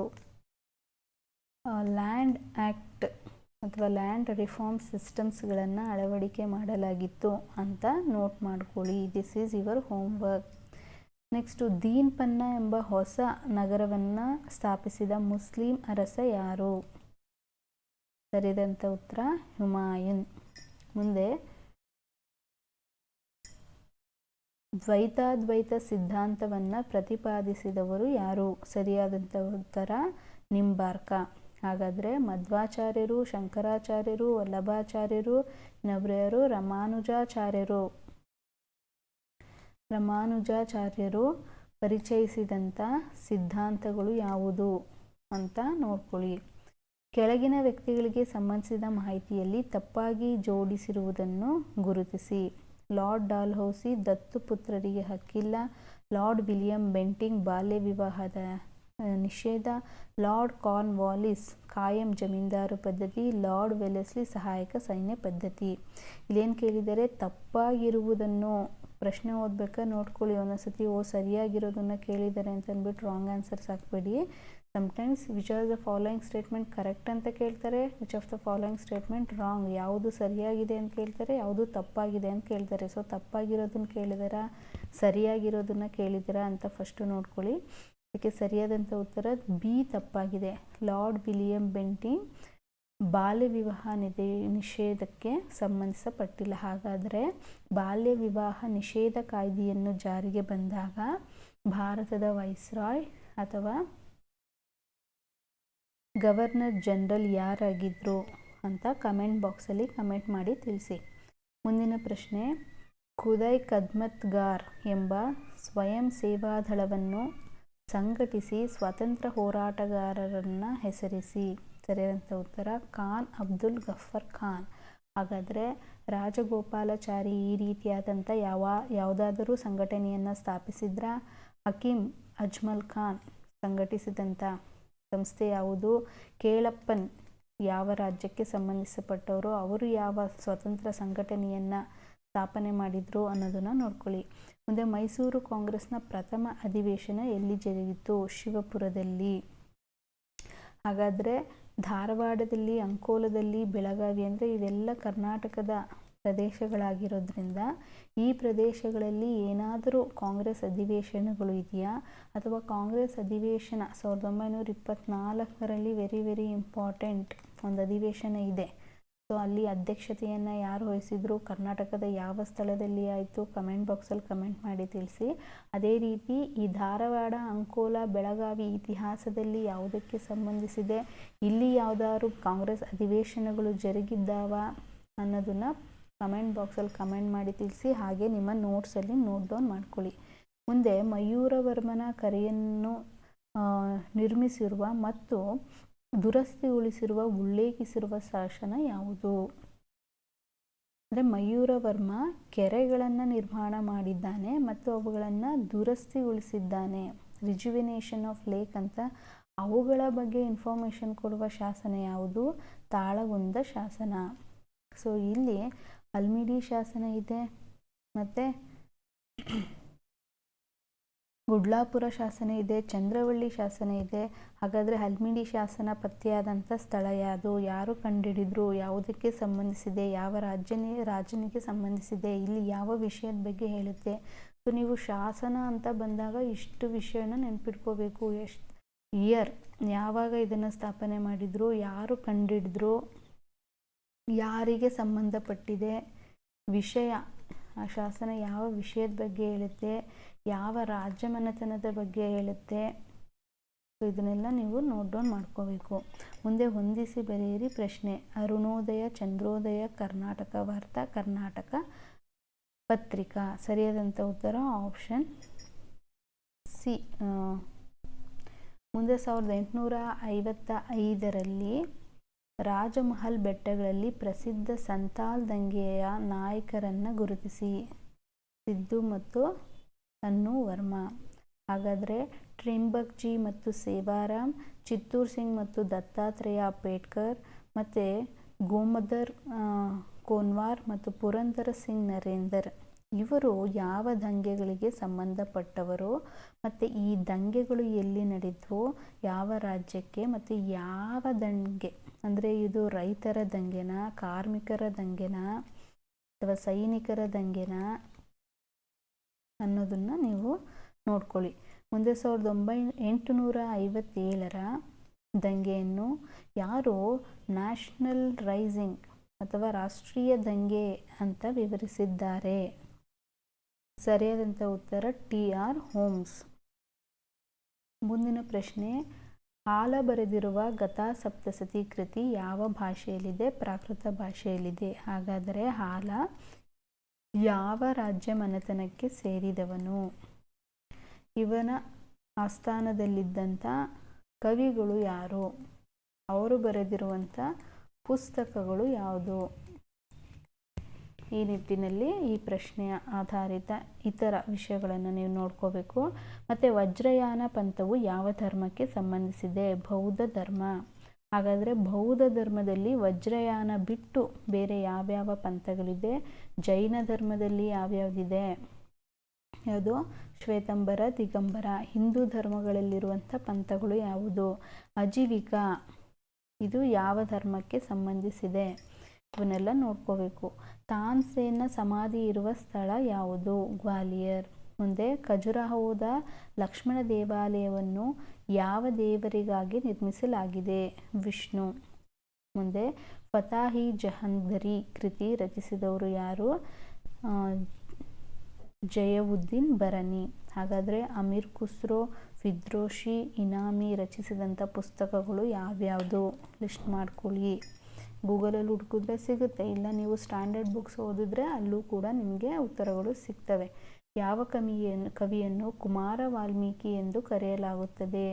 ಲ್ಯಾಂಡ್ ಆ್ಯಕ್ಟ್ ಅಥವಾ ಲ್ಯಾಂಡ್ ರಿಫಾರ್ಮ್ ಸಿಸ್ಟಮ್ಸ್ಗಳನ್ನು ಅಳವಡಿಕೆ ಮಾಡಲಾಗಿತ್ತು ಅಂತ ನೋಟ್ ಮಾಡ್ಕೊಳ್ಳಿ. This is your homework. Next Dinpanah ಎಂಬ ಹೊಸ ನಗರವನ್ನು ಸ್ಥಾಪಿಸಿದ ಮುಸ್ಲಿಂ ಅರಸ ಯಾರು? ಸರಿಯಾದಂಥ ಉತ್ತರ ಹುಮಾಯೂನ್. ಮುಂದೆ ದ್ವೈತಾದ್ವೈತ ಸಿದ್ಧಾಂತವನ್ನು ಪ್ರತಿಪಾದಿಸಿದವರು ಯಾರು? ಸರಿಯಾದಂಥ ಉತ್ತರ ನಿಂಬಾರ್ಕ. ಹಾಗಾದರೆ ಮಧ್ವಾಚಾರ್ಯರು, ಶಂಕರಾಚಾರ್ಯರು, ವಲ್ಲಭಾಚಾರ್ಯರು, ಇನ್ನೊಬ್ಬರು ರಾಮಾನುಜಾಚಾರ್ಯರು ಪರಿಚಯಿಸಿದಂಥ ಸಿದ್ಧಾಂತಗಳು ಯಾವುದು ಅಂತ ನೋಡ್ಕೊಳ್ಳಿ. ಕೆಳಗಿನ ವ್ಯಕ್ತಿಗಳಿಗೆ ಸಂಬಂಧಿಸಿದ ಮಾಹಿತಿಯಲ್ಲಿ ತಪ್ಪಾಗಿ ಜೋಡಿಸಿರುವುದನ್ನು ಗುರುತಿಸಿ. ಲಾರ್ಡ್ ಡಾಲ್ಹೌಸಿ ದತ್ತು ಪುತ್ರರಿಗೆ ಹಕ್ಕಿಲ್ಲ. ಲಾರ್ಡ್ ವಿಲಿಯಂ ಬೆಂಟಿಂಗ್ ಬಾಲ್ಯ ವಿವಾಹದ ನಿಷೇಧ. ಲಾರ್ಡ್ ಕಾರ್ನ್ ವಾಲಿಸ್ ಕಾಯಂ ಜಮೀನ್ದಾರು ಪದ್ಧತಿ. ಲಾರ್ಡ್ ವೆಲೆಸ್ಲಿ ಸಹಾಯಕ ಸೈನ್ಯ ಪದ್ಧತಿ. ಇಲ್ಲೇನು ಕೇಳಿದರೆ ತಪ್ಪಾಗಿರುವುದನ್ನು ಪ್ರಶ್ನೆ ಓದಬೇಕಾ ನೋಡ್ಕೊಳ್ಳಿ. ಒಂದೊಂದ್ಸತಿ ಸರಿಯಾಗಿರೋದನ್ನು ಕೇಳಿದ್ದಾರೆ ಅಂತ ಅಂದ್ಬಿಟ್ಟು ರಾಂಗ್ ಆನ್ಸರ್ಸ್ ಹಾಕಬೇಡಿ. Sometimes which are the following statement correct ಅಂತ ಕೇಳ್ತಾರೆ, which of the following statement wrong, ಯಾವುದು ಸರಿಯಾಗಿದೆ ಅಂತ ಕೇಳ್ತಾರೆ, ಯಾವುದು ತಪ್ಪಾಗಿದೆ ಅಂತ ಕೇಳ್ತಾರೆ. ಸೊ ತಪ್ಪಾಗಿರೋದನ್ನು ಕೇಳಿದಾರಾ, ಸರಿಯಾಗಿರೋದನ್ನು ಕೇಳಿದಾರಾ ಅಂತ ಫಸ್ಟು ನೋಡ್ಕೊಳ್ಳಿ. ಅದಕ್ಕೆ ಸರಿಯಾದಂಥ ಉತ್ತರ ಬಿ ತಪ್ಪಾಗಿದೆ. ಲಾರ್ಡ್ ವಿಲಿಯಂ ಬೆಂಟಿಂಗ್ ಬಾಲ್ಯ ವಿವಾಹ ನಿಷೇಧಕ್ಕೆ ಸಂಬಂಧಿಸಪಟ್ಟಿಲ್ಲ. ಹಾಗಾದರೆ ಬಾಲ್ಯ ವಿವಾಹ ನಿಷೇಧ ಕಾಯ್ದೆಯನ್ನು ಜಾರಿಗೆ ಬಂದಾಗ ಭಾರತದ ವೈಸ್ರಾಯ್ ಅಥವಾ ಗವರ್ನರ್ ಜನರಲ್ ಯಾರಾಗಿದ್ದರು ಅಂತ ಕಮೆಂಟ್ ಬಾಕ್ಸಲ್ಲಿ ಕಮೆಂಟ್ ಮಾಡಿ ತಿಳಿಸಿ. ಮುಂದಿನ ಪ್ರಶ್ನೆ, ಖುದೈ ಖದ್ಮತ್ಗಾರ್ ಎಂಬ ಸ್ವಯಂ ಸೇವಾದಳವನ್ನು ಸಂಘಟಿಸಿ ಸ್ವಾತಂತ್ರ್ಯ ಹೋರಾಟಗಾರರನ್ನು ಹೆಸರಿಸಿ. ಸರಿಯಾದಂಥ ಉತ್ತರ ಖಾನ್ ಅಬ್ದುಲ್ ಗಫರ್ ಖಾನ್. ಹಾಗಾದರೆ ರಾಜಗೋಪಾಲಾಚಾರಿ ಈ ರೀತಿಯಾದಂಥ ಯಾವುದಾದರೂ ಸಂಘಟನೆಯನ್ನು ಸ್ಥಾಪಿಸಿದ್ರ? ಹಕೀಮ್ ಅಜ್ಮಲ್ ಖಾನ್ ಸಂಘಟಿಸಿದಂಥ ಸಂಸ್ಥೆ ಯಾವುದು? ಕೇಳಪ್ಪನ್ ಯಾವ ರಾಜ್ಯಕ್ಕೆ ಸಂಬಂಧಿಸಪಟ್ಟವರು, ಅವರು ಯಾವ ಸ್ವತಂತ್ರ ಸಂಘಟನೆಯನ್ನು ಸ್ಥಾಪನೆ ಮಾಡಿದರು ಅನ್ನೋದನ್ನು ನೋಡ್ಕೊಳ್ಳಿ. ಮುಂದೆ ಮೈಸೂರು ಕಾಂಗ್ರೆಸ್ನ ಪ್ರಥಮ ಅಧಿವೇಶನ ಎಲ್ಲಿ ಜರುಗಿತು? ಶಿವಪುರದಲ್ಲಿ. ಹಾಗಾದರೆ ಧಾರವಾಡದಲ್ಲಿ, ಅಂಕೋಲದಲ್ಲಿ, ಬೆಳಗಾವಿ ಅಂದರೆ ಇವೆಲ್ಲ ಕರ್ನಾಟಕದ ಪ್ರದೇಶಗಳಾಗಿರೋದ್ರಿಂದ ಈ ಪ್ರದೇಶಗಳಲ್ಲಿ ಏನಾದರೂ ಕಾಂಗ್ರೆಸ್ ಅಧಿವೇಶನಗಳು ಇದೆಯಾ ಅಥವಾ ಕಾಂಗ್ರೆಸ್ ಅಧಿವೇಶನ 1924ರಲ್ಲಿ ವೆರಿ ವೆರಿ ಇಂಪಾರ್ಟೆಂಟ್ ಒಂದು ಅಧಿವೇಶನ ಇದೆ. ಸೊ ಅಲ್ಲಿ ಅಧ್ಯಕ್ಷತೆಯನ್ನು ಯಾರು ವಹಿಸಿದ್ರು, ಕರ್ನಾಟಕದ ಯಾವ ಸ್ಥಳದಲ್ಲಿ ಆಯಿತು, ಕಮೆಂಟ್ ಬಾಕ್ಸಲ್ಲಿ ಕಮೆಂಟ್ ಮಾಡಿ ತಿಳಿಸಿ. ಅದೇ ರೀತಿ ಈ ಧಾರವಾಡ, ಅಂಕೋಲ, ಬೆಳಗಾವಿ ಇತಿಹಾಸದಲ್ಲಿ ಯಾವುದಕ್ಕೆ ಸಂಬಂಧಿಸಿದೆ, ಇಲ್ಲಿ ಯಾವುದಾದ್ರು ಕಾಂಗ್ರೆಸ್ ಅಧಿವೇಶನಗಳು ಜರುಗಿದ್ದಾವ ಅನ್ನೋದನ್ನು ಕಮೆಂಟ್ ಬಾಕ್ಸಲ್ಲಿ ಕಮೆಂಟ್ ಮಾಡಿ ತಿಳಿಸಿ. ಹಾಗೆ ನಿಮ್ಮ ನೋಟ್ಸಲ್ಲಿ ನೋಟ್ ಡೌನ್ ಮಾಡ್ಕೊಳ್ಳಿ. ಮುಂದೆ ಮಯೂರವರ್ಮನ ಕರೆಯನ್ನು ನಿರ್ಮಿಸಿರುವ ಮತ್ತು ದುರಸ್ತಿಗೊಳಿಸಿರುವ ಉಲ್ಲೇಖಿಸಿರುವ ಶಾಸನ ಯಾವುದು? ಅಂದರೆ ಮಯೂರವರ್ಮ ಕೆರೆಗಳನ್ನು ನಿರ್ಮಾಣ ಮಾಡಿದ್ದಾನೆ ಮತ್ತು ಅವುಗಳನ್ನು ದುರಸ್ತಿಗೊಳಿಸಿದ್ದಾನೆ. ರಿಜುವಿನೇಷನ್ ಆಫ್ ಲೇಕ್ ಅಂತ ಅವುಗಳ ಬಗ್ಗೆ ಇನ್ಫಾರ್ಮೇಷನ್ ಕೊಡುವ ಶಾಸನ ಯಾವುದು? ತಾಳಗುಂದ ಶಾಸನ. ಸೊ ಇಲ್ಲಿ ಹಲ್ಮಿಡಿ ಶಾಸನ ಇದೆ ಮತ್ತು ಗುಡ್ಲಾಪುರ ಶಾಸನ ಇದೆ, ಚಂದ್ರವಳ್ಳಿ ಶಾಸನ ಇದೆ. ಹಾಗಾದರೆ ಹಲ್ಮಿಡಿ ಶಾಸನ ಪತ್ತೆಯಾದಂಥ ಸ್ಥಳ ಯಾವುದು? ಯಾರು ಕಂಡುಹಿಡಿದ್ರು? ಯಾವುದಕ್ಕೆ ಸಂಬಂಧಿಸಿದೆ? ಯಾವ ರಾಜನಿಗೆ ಸಂಬಂಧಿಸಿದೆ? ಇಲ್ಲಿ ಯಾವ ವಿಷಯದ ಬಗ್ಗೆ ಹೇಳುತ್ತೆ? ಸೊ ನೀವು ಶಾಸನ ಅಂತ ಬಂದಾಗ ಇಷ್ಟು ವಿಷಯನ ನೆನ್ಪಿಟ್ಕೋಬೇಕು. ಎಷ್ಟು ಇಯರ್, ಯಾವಾಗ ಇದನ್ನು ಸ್ಥಾಪನೆ ಮಾಡಿದ್ರು, ಯಾರು ಕಂಡುಹಿಡಿದ್ರು, ಯಾರಿಗೆ ಸಂಬಂಧಪಟ್ಟಿದೆ, ವಿಷಯ, ಆ ಶಾಸನ ಯಾವ ವಿಷಯದ ಬಗ್ಗೆ ಹೇಳುತ್ತೆ, ಯಾವ ರಾಜ್ಯ ಮನೆತನದ ಬಗ್ಗೆ ಹೇಳುತ್ತೆ. ಸೊ ಇದನ್ನೆಲ್ಲ ನೀವು ನೋಟ್ ಡೌನ್ ಮಾಡ್ಕೋಬೇಕು. ಮುಂದೆ ಹೊಂದಿಸಿ ಬರೆಯಿರಿ ಪ್ರಶ್ನೆ. ಅರುಣೋದಯ, ಚಂದ್ರೋದಯ, ಕರ್ನಾಟಕ ವಾರ್ತಾ, ಕರ್ನಾಟಕ ಪತ್ರಿಕಾ. ಸರಿಯಾದಂಥ ಉತ್ತರ ಆಪ್ಷನ್ ಸಿ. ಮುಂದೆ 1855ರಲ್ಲಿ ರಾಜಮಹಲ್ ಬೆಟ್ಟಗಳಲ್ಲಿ ಪ್ರಸಿದ್ಧ ಸಂತಾಲ್ ದಂಗೆಯ ನಾಯಕರನ್ನು ಗುರುತಿಸಿ. ಸಿದ್ದು ಮತ್ತು ತನ್ನು ವರ್ಮ. ಹಾಗಾದರೆ ಟ್ರಿಂಬಕ್ಜಿ ಮತ್ತು ಸೇವಾರಾಮ್, ಚಿತ್ತೂರ್ ಸಿಂಗ್ ಮತ್ತು ದತ್ತಾತ್ರೇಯ ಪೇಟ್ಕರ್, ಮತ್ತು ಗೋಮದರ್ ಕೋನ್ವಾರ್ ಮತ್ತು ಪುರಂದರ ಸಿಂಗ್ ನರೇಂದರ್ ಇವರು ಯಾವ ದಂಗೆಗಳಿಗೆ ಸಂಬಂಧಪಟ್ಟವರು ಮತ್ತು ಈ ದಂಗೆಗಳು ಎಲ್ಲಿ ನಡೆದವು, ಯಾವ ರಾಜ್ಯಕ್ಕೆ, ಮತ್ತು ಯಾವ ದಂಗೆ ಅಂದರೆ ಇದು ರೈತರ ದಂಗೆನ, ಕಾರ್ಮಿಕರ ದಂಗೆನ ಅಥವಾ ಸೈನಿಕರ ದಂಗೆನ ಅನ್ನೋದನ್ನು ನೀವು ನೋಡ್ಕೊಳ್ಳಿ. ಮುಂದೆ 1857ರ ದಂಗೆಯನ್ನು ಯಾರು ನ್ಯಾಷನಲ್ ರೈಸಿಂಗ್ ಅಥವಾ ರಾಷ್ಟ್ರೀಯ ದಂಗೆ ಅಂತ ವಿವರಿಸಿದ್ದಾರೆ? ಸರಿಯಾದಂಥ ಉತ್ತರ ಟಿ.ಆರ್. ಹೋಮ್ಸ್. ಮುಂದಿನ ಪ್ರಶ್ನೆ. ಹಾಲ ಬರೆದಿರುವ ಗತಾ ಸಪ್ತಸತಿ ಕೃತಿ ಯಾವ ಭಾಷೆಯಲ್ಲಿದೆ? ಪ್ರಾಕೃತ ಭಾಷೆಯಲ್ಲಿದೆ. ಹಾಗಾದರೆ ಹಾಲ ಯಾವ ರಾಜ್ಯ ಮನೆತನಕ್ಕೆ ಸೇರಿದವನು? ಇವನ ಆಸ್ಥಾನದಲ್ಲಿದ್ದಂಥ ಕವಿಗಳು ಯಾರು? ಅವರು ಬರೆದಿರುವಂಥ ಪುಸ್ತಕಗಳು ಯಾವುದು? ಈ ನಿಟ್ಟಿನಲ್ಲಿ ಈ ಪ್ರಶ್ನೆಯ ಆಧಾರಿತ ಇತರ ವಿಷಯಗಳನ್ನು ನೀವು ನೋಡ್ಕೋಬೇಕು. ಮತ್ತು ವಜ್ರಯಾನ ಪಂಥವು ಯಾವ ಧರ್ಮಕ್ಕೆ ಸಂಬಂಧಿಸಿದೆ? ಬೌದ್ಧ ಧರ್ಮ. ಹಾಗಾದರೆ ಬೌದ್ಧ ಧರ್ಮದಲ್ಲಿ ವಜ್ರಯಾನ ಬಿಟ್ಟು ಬೇರೆ ಯಾವ್ಯಾವ ಪಂಥಗಳಿದೆ? ಜೈನ ಧರ್ಮದಲ್ಲಿ ಯಾವ್ಯಾವುದಿದೆ? ಯಾವುದು? ಶ್ವೇತಂಬರ, ದಿಗಂಬರ. ಹಿಂದೂ ಧರ್ಮಗಳಲ್ಲಿರುವಂಥ ಪಂಥಗಳು ಯಾವುದು? ಅಜೀವಿಕ. ಇದು ಯಾವ ಧರ್ಮಕ್ಕೆ ಸಂಬಂಧಿಸಿದೆ? ಇವನ್ನೆಲ್ಲ ನೋಡ್ಕೋಬೇಕು. ತಾನ್ಸೇನ್ನ ಸಮಾಧಿ ಇರುವ ಸ್ಥಳ ಯಾವುದು? ಗ್ವಾಲಿಯರ್. ಮುಂದೆ ಖಜುರಾಹೋದ ಲಕ್ಷ್ಮಣ ದೇವಾಲಯವನ್ನು ಯಾವ ದೇವರಿಗಾಗಿ ನಿರ್ಮಿಸಲಾಗಿದೆ? ವಿಷ್ಣು. ಮುಂದೆ ಫತಾಹಿ ಜಹಂಗರಿ ಕೃತಿ ರಚಿಸಿದವರು ಯಾರು? ಜಯವುದ್ದೀನ್ ಬರನಿ. ಹಾಗಾದರೆ ಅಮೀರ್ ಖುಸ್ರೋ, ಫಿರ್ದೋಸಿ, ಇನಾಮಿ ರಚಿಸಿದಂಥ ಪುಸ್ತಕಗಳು ಯಾವ್ಯಾವುದು? ಲಿಸ್ಟ್ ಮಾಡ್ಕೊಳ್ಳಿ. ಗೂಗಲಲ್ಲಿ ಹುಡುಕಿದ್ರೆ ಸಿಗುತ್ತೆ, ಇಲ್ಲ ನೀವು ಸ್ಟ್ಯಾಂಡರ್ಡ್ ಬುಕ್ಸ್ ಓದಿದ್ರೆ ಅಲ್ಲೂ ಕೂಡ ನಿಮಗೆ ಉತ್ತರಗಳು ಸಿಗ್ತವೆ. ಯಾವ ಕವಿಯನ್ನು ಕುಮಾರ ವಾಲ್ಮೀಕಿ ಎಂದು ಕರೆಯಲಾಗುತ್ತದೆ?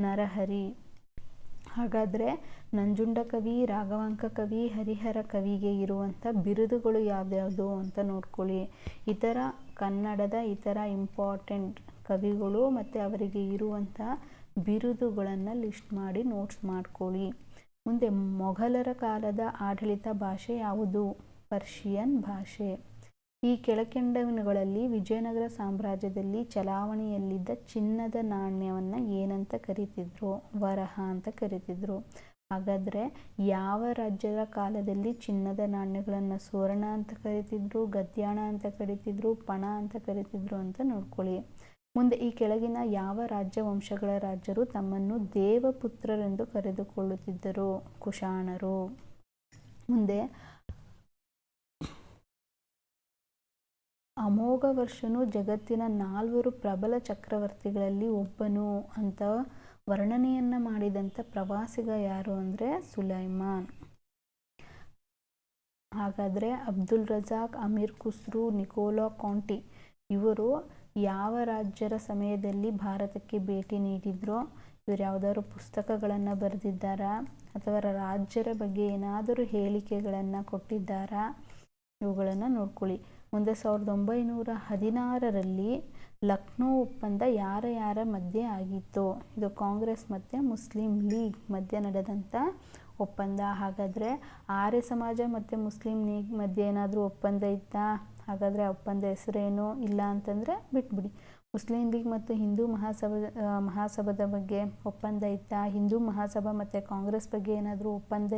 ನರಹರಿ. ಹಾಗಾದರೆ ನಂಜುಂಡ ಕವಿ, ರಾಘವಾಂಕ ಕವಿ, ಹರಿಹರ ಕವಿಗೆ ಇರುವಂಥ ಬಿರುದುಗಳು ಯಾವ್ಯಾವುದು ಅಂತ ನೋಡ್ಕೊಳ್ಳಿ. ಕನ್ನಡದ ಇತರ ಇಂಪಾರ್ಟೆಂಟ್ ಕವಿಗಳು ಮತ್ತು ಅವರಿಗೆ ಇರುವಂಥ ಬಿರುದುಗಳನ್ನು ಲಿಸ್ಟ್ ಮಾಡಿ ನೋಟ್ಸ್ ಮಾಡ್ಕೊಳ್ಳಿ. ಮುಂದೆ ಮೊಘಲರ ಕಾಲದ ಆಡಳಿತ ಭಾಷೆ ಯಾವುದು? ಪರ್ಷಿಯನ್ ಭಾಷೆ. ಈ ಕೆಳಕಂಡವುಗಳಲ್ಲಿ ವಿಜಯನಗರ ಸಾಮ್ರಾಜ್ಯದಲ್ಲಿ ಚಲಾವಣೆಯಲ್ಲಿದ್ದ ಚಿನ್ನದ ನಾಣ್ಯವನ್ನು ಏನಂತ ಕರೀತಿದ್ರು? ವರಹ ಅಂತ ಕರೀತಿದ್ರು. ಹಾಗಾದರೆ ಯಾವ ರಾಜ್ಯದ ಕಾಲದಲ್ಲಿ ಚಿನ್ನದ ನಾಣ್ಯಗಳನ್ನು ಸುವರ್ಣ ಅಂತ ಕರೀತಿದ್ರು, ಗದ್ಯಾಣ ಅಂತ ಕರೀತಿದ್ರು, ಪಣ ಅಂತ ಕರೀತಿದ್ರು ಅಂತ ನೋಡ್ಕೊಳ್ಳಿ. ಮುಂದೆ ಈ ಕೆಳಗಿನ ಯಾವ ರಾಜ್ಯವಂಶಗಳ ರಾಜರು ತಮ್ಮನ್ನು ದೇವಪುತ್ರರೆಂದು ಕರೆದುಕೊಳ್ಳುತ್ತಿದ್ದರು? ಕುಶಾಣರು. ಮುಂದೆ ಅಮೋಘವರ್ಷನು ಜಗತ್ತಿನ 4 ಪ್ರಬಲ ಚಕ್ರವರ್ತಿಗಳಲ್ಲಿ ಒಬ್ಬನು ಅಂತ ವರ್ಣನೆಯನ್ನು ಮಾಡಿದಂಥ ಪ್ರವಾಸಿಗ ಯಾರು ಅಂದರೆ ಸುಲೈಮಾನ್. ಹಾಗಾದರೆ ಅಬ್ದುಲ್ ರಜಾಕ್, ಅಮೀರ್ ಖುಸ್ರು, ನಿಕೋಲಾ ಕಾಂಟಿ ಇವರು ಯಾವ ರಾಜ್ಯರ ಸಮಯದಲ್ಲಿ ಭಾರತಕ್ಕೆ ಭೇಟಿ ನೀಡಿದ್ರು? ಇವರು ಯಾವುದಾದ್ರು ಪುಸ್ತಕಗಳನ್ನು ಬರೆದಿದ್ದಾರಾ ಅಥವಾ ರಾಜ್ಯರ ಬಗ್ಗೆ ಏನಾದರೂ ಹೇಳಿಕೆಗಳನ್ನು ಕೊಟ್ಟಿದ್ದಾರಾ, ಇವುಗಳನ್ನು ನೋಡ್ಕೊಳ್ಳಿ. ಮುಂದೆ 1916ರಲ್ಲಿ ಲಕ್ನೋ ಒಪ್ಪಂದ ಯಾರ ಮಧ್ಯೆ ಆಗಿತ್ತು? ಇದು ಕಾಂಗ್ರೆಸ್ ಮತ್ತು ಮುಸ್ಲಿಂ ಲೀಗ್ ಮಧ್ಯೆ ನಡೆದಂಥ ಒಪ್ಪಂದ. ಹಾಗಾದರೆ ಆರ್ಯ ಸಮಾಜ ಮತ್ತು ಮುಸ್ಲಿಂ ಲೀಗ್ ಮಧ್ಯೆ ಏನಾದರೂ ಒಪ್ಪಂದ ಇತ್ತಾ? ಹಾಗಾದರೆ ಆ ಒಪ್ಪಂದ ಹೆಸರೇನು? ಇಲ್ಲ ಅಂತಂದರೆ ಬಿಟ್ಬಿಡಿ. ಮುಸ್ಲಿಂ ಲೀಗ್ ಮತ್ತು ಹಿಂದೂ ಮಹಾಸಭಾದ ಬಗ್ಗೆ ಒಪ್ಪಂದ ಇತ್ತಾ? ಹಿಂದೂ ಮಹಾಸಭಾ ಮತ್ತು ಕಾಂಗ್ರೆಸ್ ಬಗ್ಗೆ ಏನಾದರೂ ಒಪ್ಪಂದ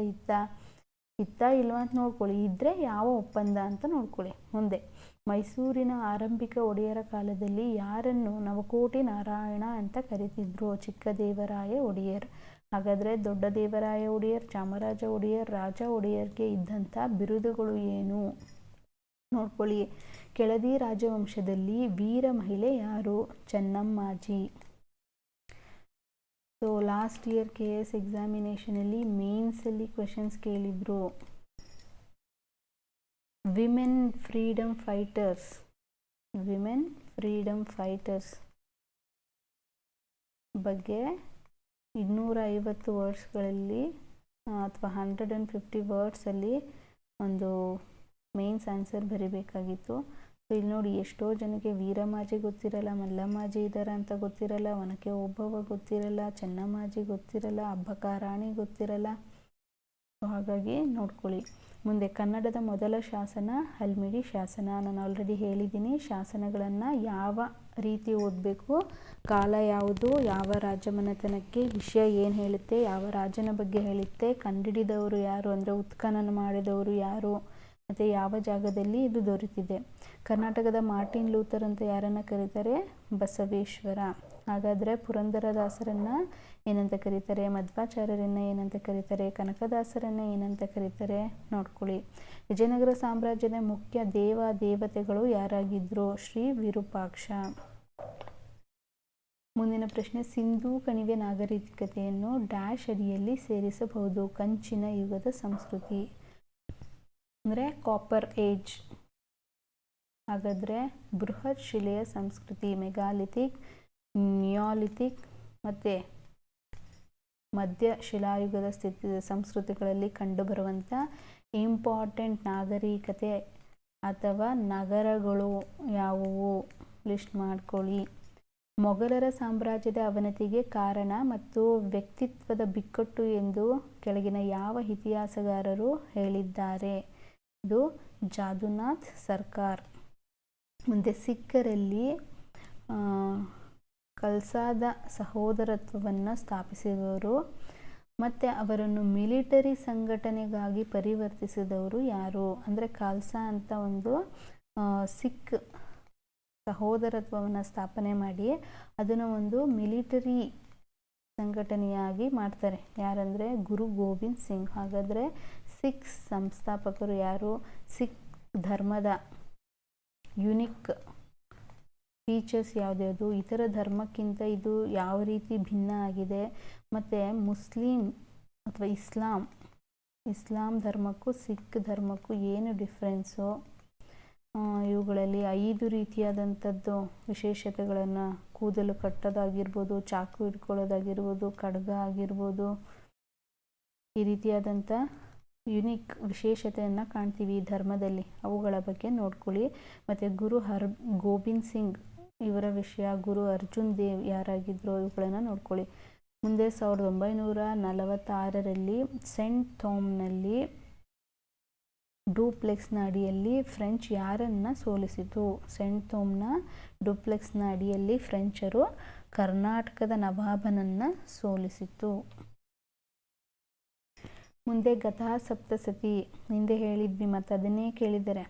ಇತ್ತಾ ಇಲ್ವಾ ಅಂತ ನೋಡ್ಕೊಳ್ಳಿ. ಇದ್ದರೆ ಯಾವ ಒಪ್ಪಂದ ಅಂತ ನೋಡ್ಕೊಳ್ಳಿ. ಮುಂದೆ ಮೈಸೂರಿನ ಆರಂಭಿಕ ಒಡೆಯರ ಕಾಲದಲ್ಲಿ ಯಾರನ್ನು ನವಕೋಟಿ ನಾರಾಯಣ ಅಂತ ಕರೀತಿದ್ರು? ಚಿಕ್ಕದೇವರಾಯ ಒಡೆಯರ್. ಹಾಗಾದರೆ ದೊಡ್ಡ ದೇವರಾಯ ಒಡೆಯರ್, ಚಾಮರಾಜ ಒಡೆಯರ್, ರಾಜ ಒಡೆಯರ್ಗೆ ಇದ್ದಂಥ ಬಿರುದುಗಳು ಏನು ನೋಡ್ಕೊಳ್ಳಿ. ಕೆಳದಿ ರಾಜವಂಶದಲ್ಲಿ ವೀರ ಮಹಿಳೆ ಯಾರು? Chennammaji. So last year KS ಎಕ್ಸಾಮಿನೇಷನಲ್ಲಿ ಮೇನ್ಸಲ್ಲಿ ಕ್ವೆಶನ್ಸ್ ಕೇಳಿದ್ರು. ವಿಮೆನ್ ಫ್ರೀಡಮ್ ಫೈಟರ್ಸ್ ಬಗ್ಗೆ 250 ವರ್ಡ್ಸ್ಗಳಲ್ಲಿ ಅಥವಾ 150 ವರ್ಡ್ಸಲ್ಲಿ ಒಂದು ಮೇನ್ಸ್ ಆನ್ಸರ್ ಬರೀಬೇಕಾಗಿತ್ತು. ಸೊ ಇಲ್ಲಿ ನೋಡಿ, ಎಷ್ಟೋ ಜನಕ್ಕೆ ವೀರಮಾಜಿ ಗೊತ್ತಿರಲ್ಲ, ಮಲ್ಲಮ್ಮಾಜಿ ಇದ್ದಾರೆ ಅಂತ ಗೊತ್ತಿರಲ್ಲ, ಒನಕೆ ಓಬವ್ವ ಗೊತ್ತಿರಲ್ಲ, ಚೆನ್ನಮ್ಮಾಜಿ ಗೊತ್ತಿರಲ್ಲ, ಅಬ್ಬಕ್ಕ ರಾಣಿ ಗೊತ್ತಿರಲ್ಲ. ಸೊ ಹಾಗಾಗಿ ನೋಡ್ಕೊಳ್ಳಿ. ಮುಂದೆ ಕನ್ನಡದ ಮೊದಲ ಶಾಸನ ಹಲ್ಮಿಡಿ ಶಾಸನ. ನಾನು ಆಲ್ರೆಡಿ ಹೇಳಿದ್ದೀನಿ, ಶಾಸನಗಳನ್ನು ಯಾವ ರೀತಿ ಓದಬೇಕು, ಕಾಲ ಯಾವುದು, ಯಾವ ರಾಜಮನೆತನಕ್ಕೆ, ವಿಷಯ ಏನು ಹೇಳುತ್ತೆ, ಯಾವ ರಾಜನ ಬಗ್ಗೆ ಹೇಳುತ್ತೆ, ಕಂಡಿಡಿದವರು ಯಾರು ಅಂದರೆ ಉತ್ಖನನ ಮಾಡಿದವರು ಯಾರು, ಮತ್ತು ಯಾವ ಜಾಗದಲ್ಲಿ ಇದು ದೊರೆತಿದೆ. ಕರ್ನಾಟಕದ ಮಾರ್ಟಿನ್ ಲೂಥರ್ ಅಂತ ಯಾರನ್ನು ಕರೀತಾರೆ? ಬಸವೇಶ್ವರ. ಹಾಗಾದರೆ ಪುರಂದರದಾಸರನ್ನು ಏನಂತ ಕರೀತಾರೆ? ಮಧ್ವಾಚಾರ್ಯರನ್ನು ಏನಂತ ಕರೀತಾರೆ? ಕನಕದಾಸರನ್ನು ಏನಂತ ಕರೀತಾರೆ ನೋಡ್ಕೊಳ್ಳಿ. ವಿಜಯನಗರ ಸಾಮ್ರಾಜ್ಯದ ಮುಖ್ಯ ದೇವತೆಗಳು ಯಾರಾಗಿದ್ದರು? ಶ್ರೀ ವಿರೂಪಾಕ್ಷ. ಮುಂದಿನ ಪ್ರಶ್ನೆ, ಸಿಂಧೂ ಕಣಿವೆ ನಾಗರಿಕತೆಯನ್ನು ಡ್ಯಾಶ್ ಅಡಿಯಲ್ಲಿ ಸೇರಿಸಬಹುದು? ಕಂಚಿನ ಯುಗದ ಸಂಸ್ಕೃತಿ ಅಂದರೆ ಕಾಪರ್ ಏಜ್. ಹಾಗಾದರೆ ಬೃಹತ್ ಶಿಲೆಯ ಸಂಸ್ಕೃತಿ, ಮೆಗಾಲಿಥಿಕ್, ನಿಯಾಲಿಥಿಕ್ ಮತ್ತು ಮಧ್ಯ ಶಿಲಾಯುಗದ ಸಂಸ್ಕೃತಿಗಳಲ್ಲಿ ಕಂಡುಬರುವಂಥ ಇಂಪಾರ್ಟೆಂಟ್ ನಾಗರಿಕತೆ ಅಥವಾ ನಗರಗಳು ಯಾವುವು ಲಿಸ್ಟ್ ಮಾಡ್ಕೊಳ್ಳಿ. ಮೊಘಲರ ಸಾಮ್ರಾಜ್ಯದ ಅವನತಿಗೆ ಕಾರಣ ಮತ್ತು ವ್ಯಕ್ತಿತ್ವದ ಬಿಕ್ಕಟ್ಟು ಎಂದು ಕೆಳಗಿನ ಯಾವ ಇತಿಹಾಸಗಾರರು ಹೇಳಿದ್ದಾರೆ? ಇದು ಜಾದುನಾಥ್ ಸರ್ಕಾರ್. ಮುಂದೆ ಸಿಖ್ಖರಲ್ಲಿ ಖಲ್ಸಾದ ಸಹೋದರತ್ವವನ್ನು ಸ್ಥಾಪಿಸಿದವರು ಮತ್ತು ಅವರನ್ನು ಮಿಲಿಟರಿ ಸಂಘಟನೆಗಾಗಿ ಪರಿವರ್ತಿಸಿದವರು ಯಾರು? ಅಂದರೆ ಖಾಲ್ಸಾ ಅಂತ ಒಂದು ಸಿಖ್ ಸಹೋದರತ್ವವನ್ನು ಸ್ಥಾಪನೆ ಮಾಡಿ ಅದನ್ನು ಒಂದು ಮಿಲಿಟರಿ ಸಂಘಟನೆಯಾಗಿ ಮಾಡ್ತಾರೆ. ಯಾರಂದರೆ ಗುರು ಗೋವಿಂದ್ ಸಿಂಗ್. ಹಾಗಾದರೆ ಸಿಖ್ ಸಂಸ್ಥಾಪಕರು ಯಾರು? ಸಿಖ್ ಧರ್ಮದ ಯುನಿಕ್ ಫೀಚರ್ಸ್ ಯಾವುದ್ಯಾವುದು, ಇತರ ಧರ್ಮಕ್ಕಿಂತ ಇದು ಯಾವ ರೀತಿ ಭಿನ್ನ ಆಗಿದೆ, ಮತ್ತು ಮುಸ್ಲಿಂ ಅಥವಾ ಇಸ್ಲಾಂ ಧರ್ಮಕ್ಕೂ ಸಿಖ್ ಧರ್ಮಕ್ಕೂ ಏನು ಡಿಫ್ರೆನ್ಸು, ಇವುಗಳಲ್ಲಿ 5 ರೀತಿಯಾದಂಥದ್ದು ವಿಶೇಷತೆಗಳನ್ನು, ಕೂದಲು ಕಟ್ಟೋದಾಗಿರ್ಬೋದು, ಚಾಕು ಹಿಡ್ಕೊಳ್ಳೋದಾಗಿರ್ಬೋದು, ಖಡ್ಗ ಆಗಿರ್ಬೋದು, ಈ ರೀತಿಯಾದಂಥ ಯುನಿಕ್ ವಿಶೇಷತೆಯನ್ನು ಕಾಣ್ತೀವಿ ಈ ಧರ್ಮದಲ್ಲಿ. ಅವುಗಳ ಬಗ್ಗೆ ನೋಡ್ಕೊಳ್ಳಿ. ಮತ್ತು ಗುರು ಗೋಬಿಂದ್ ಸಿಂಗ್ ಇವರ ವಿಷಯ, ಗುರು ಅರ್ಜುನ್ ದೇವ್ ಯಾರಾಗಿದ್ದರು, ಇವುಗಳನ್ನು ನೋಡ್ಕೊಳ್ಳಿ. ಮುಂದೆ 1946ರಲ್ಲಿ ಸೆಂಟ್ ಥಾಮ್ನಲ್ಲಿ ಡೂಪ್ಲೆಕ್ಸ್ನ ಅಡಿಯಲ್ಲಿ ಫ್ರೆಂಚ್ ಯಾರನ್ನು ಸೋಲಿಸಿತು? ಸೆಂಟ್ ಥಾಮ್ನ ಡೂಪ್ಲೆಕ್ಸ್ನ ಅಡಿಯಲ್ಲಿ ಫ್ರೆಂಚರು ಕರ್ನಾಟಕದ ನವಾಬನನ್ನು ಸೋಲಿಸಿತು. ಮುಂದೆ ಗಥಾ ಸಪ್ತಸತಿ ಹಿಂದೆ ಹೇಳಿದ್ವಿ, ಮತ್ತು ಅದನ್ನೇ ಕೇಳಿದ್ದಾರೆ.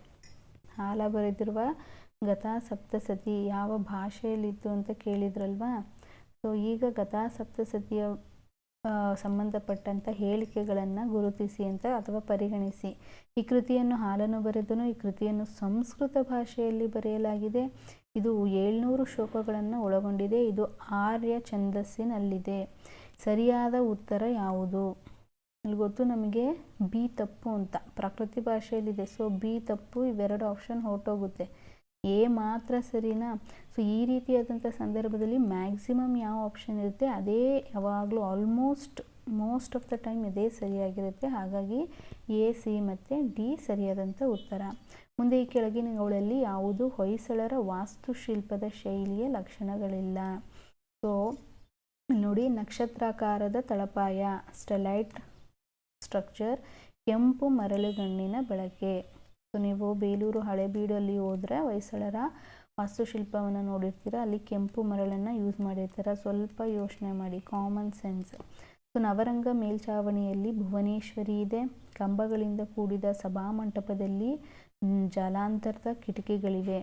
ಹಾಲ ಬರೆದಿರುವ ಗಥಾ ಸಪ್ತಸತಿ ಯಾವ ಭಾಷೆಯಲ್ಲಿತ್ತು ಅಂತ ಕೇಳಿದ್ರಲ್ವಾ. ಸೊ ಈಗ ಗಥಾ ಸಪ್ತಸತಿಯ ಸಂಬಂಧಪಟ್ಟಂಥ ಹೇಳಿಕೆಗಳನ್ನು ಗುರುತಿಸಿ ಅಂತ ಅಥವಾ ಪರಿಗಣಿಸಿ. ಈ ಕೃತಿಯನ್ನು ಹಾಲನ್ನು ಬರೆದನು. ಈ ಕೃತಿಯನ್ನು ಸಂಸ್ಕೃತ ಭಾಷೆಯಲ್ಲಿ ಬರೆಯಲಾಗಿದೆ. ಇದು 700 ಶ್ಲೋಕಗಳನ್ನು ಒಳಗೊಂಡಿದೆ. ಇದು ಆರ್ಯ ಛಂದಸ್ಸಿನಲ್ಲಿದೆ. ಸರಿಯಾದ ಉತ್ತರ ಯಾವುದು? ಇಲ್ಲಿ ಗೊತ್ತು ನಮಗೆ ಬಿ ತಪ್ಪು ಅಂತ, ಪ್ರಾಕೃತ ಭಾಷೆಯಲ್ಲಿದೆ. ಸೊ ಬಿ ತಪ್ಪು, ಇವೆರಡು ಆಪ್ಷನ್ ಹೊರಟೋಗುತ್ತೆ. ಎ ಮಾತ್ರ ಸರಿನಾ? ಸೊ ಈ ರೀತಿಯಾದಂಥ ಸಂದರ್ಭದಲ್ಲಿ ಮ್ಯಾಕ್ಸಿಮಮ್ ಯಾವ ಆಪ್ಷನ್ ಇರುತ್ತೆ ಅದೇ ಯಾವಾಗಲೂ ಮೋಸ್ಟ್ ಆಫ್ ದ ಟೈಮ್ ಇದೇ ಸರಿಯಾಗಿರುತ್ತೆ. ಹಾಗಾಗಿ ಎ, ಸಿ ಮತ್ತು ಡಿ ಸರಿಯಾದಂಥ ಉತ್ತರ. ಮುಂದೆ ಈ ಕೆಳಗಿನವುಗಳಲ್ಲಿ ಯಾವುದು ಹೊಯ್ಸಳರ ವಾಸ್ತುಶಿಲ್ಪದ ಶೈಲಿಯ ಲಕ್ಷಣಗಳಿಲ್ಲ? ಸೊ ನೋಡಿ, ನಕ್ಷತ್ರಾಕಾರದ ತಳಪಾಯ ಸ್ಟೆಲೈಟ್ ಸ್ಟ್ರಕ್ಚರ್, ಕೆಂಪು ಮರಳುಗಣ್ಣಿನ ಬಳಕೆ. ಸೊ ನೀವು ಬೇಲೂರು ಹಳೆಬೀಡಲ್ಲಿ ಹೋದರೆ ಹೊಯ್ಸಳರ ವಾಸ್ತುಶಿಲ್ಪವನ್ನು ನೋಡಿರ್ತೀರ, ಅಲ್ಲಿ ಕೆಂಪು ಮರಳನ್ನು ಯೂಸ್ ಮಾಡಿರ್ತಾರೆ. ಸ್ವಲ್ಪ ಯೋಚನೆ ಮಾಡಿ, common sense. So navaranga ಮೇಲ್ಛಾವಣಿಯಲ್ಲಿ Bhuvaneshwari ಇದೆ. ಕಂಬಗಳಿಂದ ಕೂಡಿದ ಸಭಾಮಂಟಪದಲ್ಲಿ ಜಲಾಂತರದ ಕಿಟಕಿಗಳಿವೆ.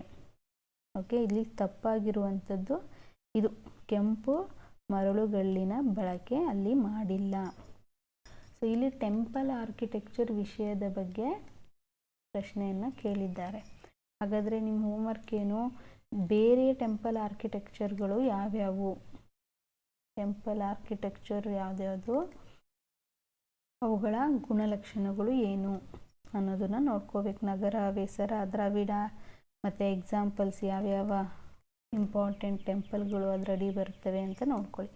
ಓಕೆ, ಇಲ್ಲಿ ತಪ್ಪಾಗಿರುವಂಥದ್ದು ಇದು, ಕೆಂಪು ಮರಳುಗಲ್ಲಿನ ಬಳಕೆ ಅಲ್ಲಿ ಮಾಡಿಲ್ಲ. ಸೊ ಇಲ್ಲಿ ಟೆಂಪಲ್ ಆರ್ಕಿಟೆಕ್ಚರ್ ವಿಷಯದ ಬಗ್ಗೆ ಪ್ರಶ್ನೆಯನ್ನು ಕೇಳಿದ್ದಾರೆ. ಹಾಗಾದರೆ ನಿಮ್ಮ ಹೋಮ್ವರ್ಕ್ ಏನು? ಬೇರೆ ಟೆಂಪಲ್ ಆರ್ಕಿಟೆಕ್ಚರ್ಗಳು ಯಾವ್ಯಾವು, ಟೆಂಪಲ್ ಆರ್ಕಿಟೆಕ್ಚರ್ ಯಾವ್ದ್ಯಾವುದು, ಅವುಗಳ ಗುಣಲಕ್ಷಣಗಳು ಏನು ಅನ್ನೋದನ್ನು ನೋಡ್ಕೋಬೇಕು. ನಗರ, ವೇಸರ, ದ್ರಾವಿಡ ಮತ್ತು ಎಕ್ಸಾಂಪಲ್ಸ್ ಯಾವ್ಯಾವ ಇಂಪಾರ್ಟೆಂಟ್ ಟೆಂಪಲ್ಗಳು ಅದರಡಿ ಬರ್ತವೆ ಅಂತ ನೋಡ್ಕೊಳ್ಳಿ.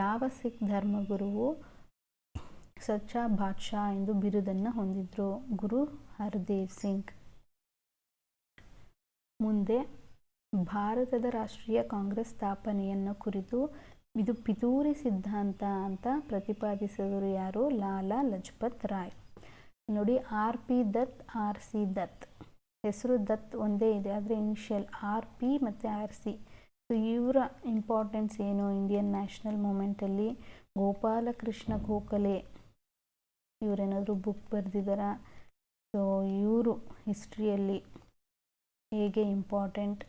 ಯಾವ ಸಿಖ್ ಧರ್ಮಗುರುವು ಸಚ್ಚಾ ಬಾದ್ಶಾ ಎಂದು ಬಿರುದನ್ನು ಹೊಂದಿದ್ರು? ಗುರು ಹರ್ದೇವ್ ಸಿಂಗ್. ಮುಂದೆ ಭಾರತದ ರಾಷ್ಟ್ರೀಯ ಕಾಂಗ್ರೆಸ್ ಸ್ಥಾಪನೆಯನ್ನು ಕುರಿತು ಇದು ಪಿತೂರಿ ಸಿದ್ಧಾಂತ ಅಂತ ಪ್ರತಿಪಾದಿಸಿದವರು ಯಾರು? ಲಾಲಾ ಲಜಪತ್ ರಾಯ್. ನೋಡಿ, R.P. ದತ್, R.C. ದತ್. ಹೆಸರು ದತ್ ಒಂದೇ ಇದೆ, ಆದರೆ ಇನಿಷಿಯಲ್ R.P. ಮತ್ತು R.C. ಸೊ ಇವರ ಇಂಪಾರ್ಟೆನ್ಸ್ ಏನು ಇಂಡಿಯನ್ ನ್ಯಾಷನಲ್ ಮೂಮೆಂಟಲ್ಲಿ? ಗೋಪಾಲಕೃಷ್ಣ ಗೋಖಲೆ ಇವರೇನಾದರೂ ಬುಕ್ ಬರೆದಿದ್ದಾರಾ? ಸೊ ಇವರು ಹಿಸ್ಟ್ರಿಯಲ್ಲಿ ಹೇಗೆ ಇಂಪಾರ್ಟೆಂಟ್,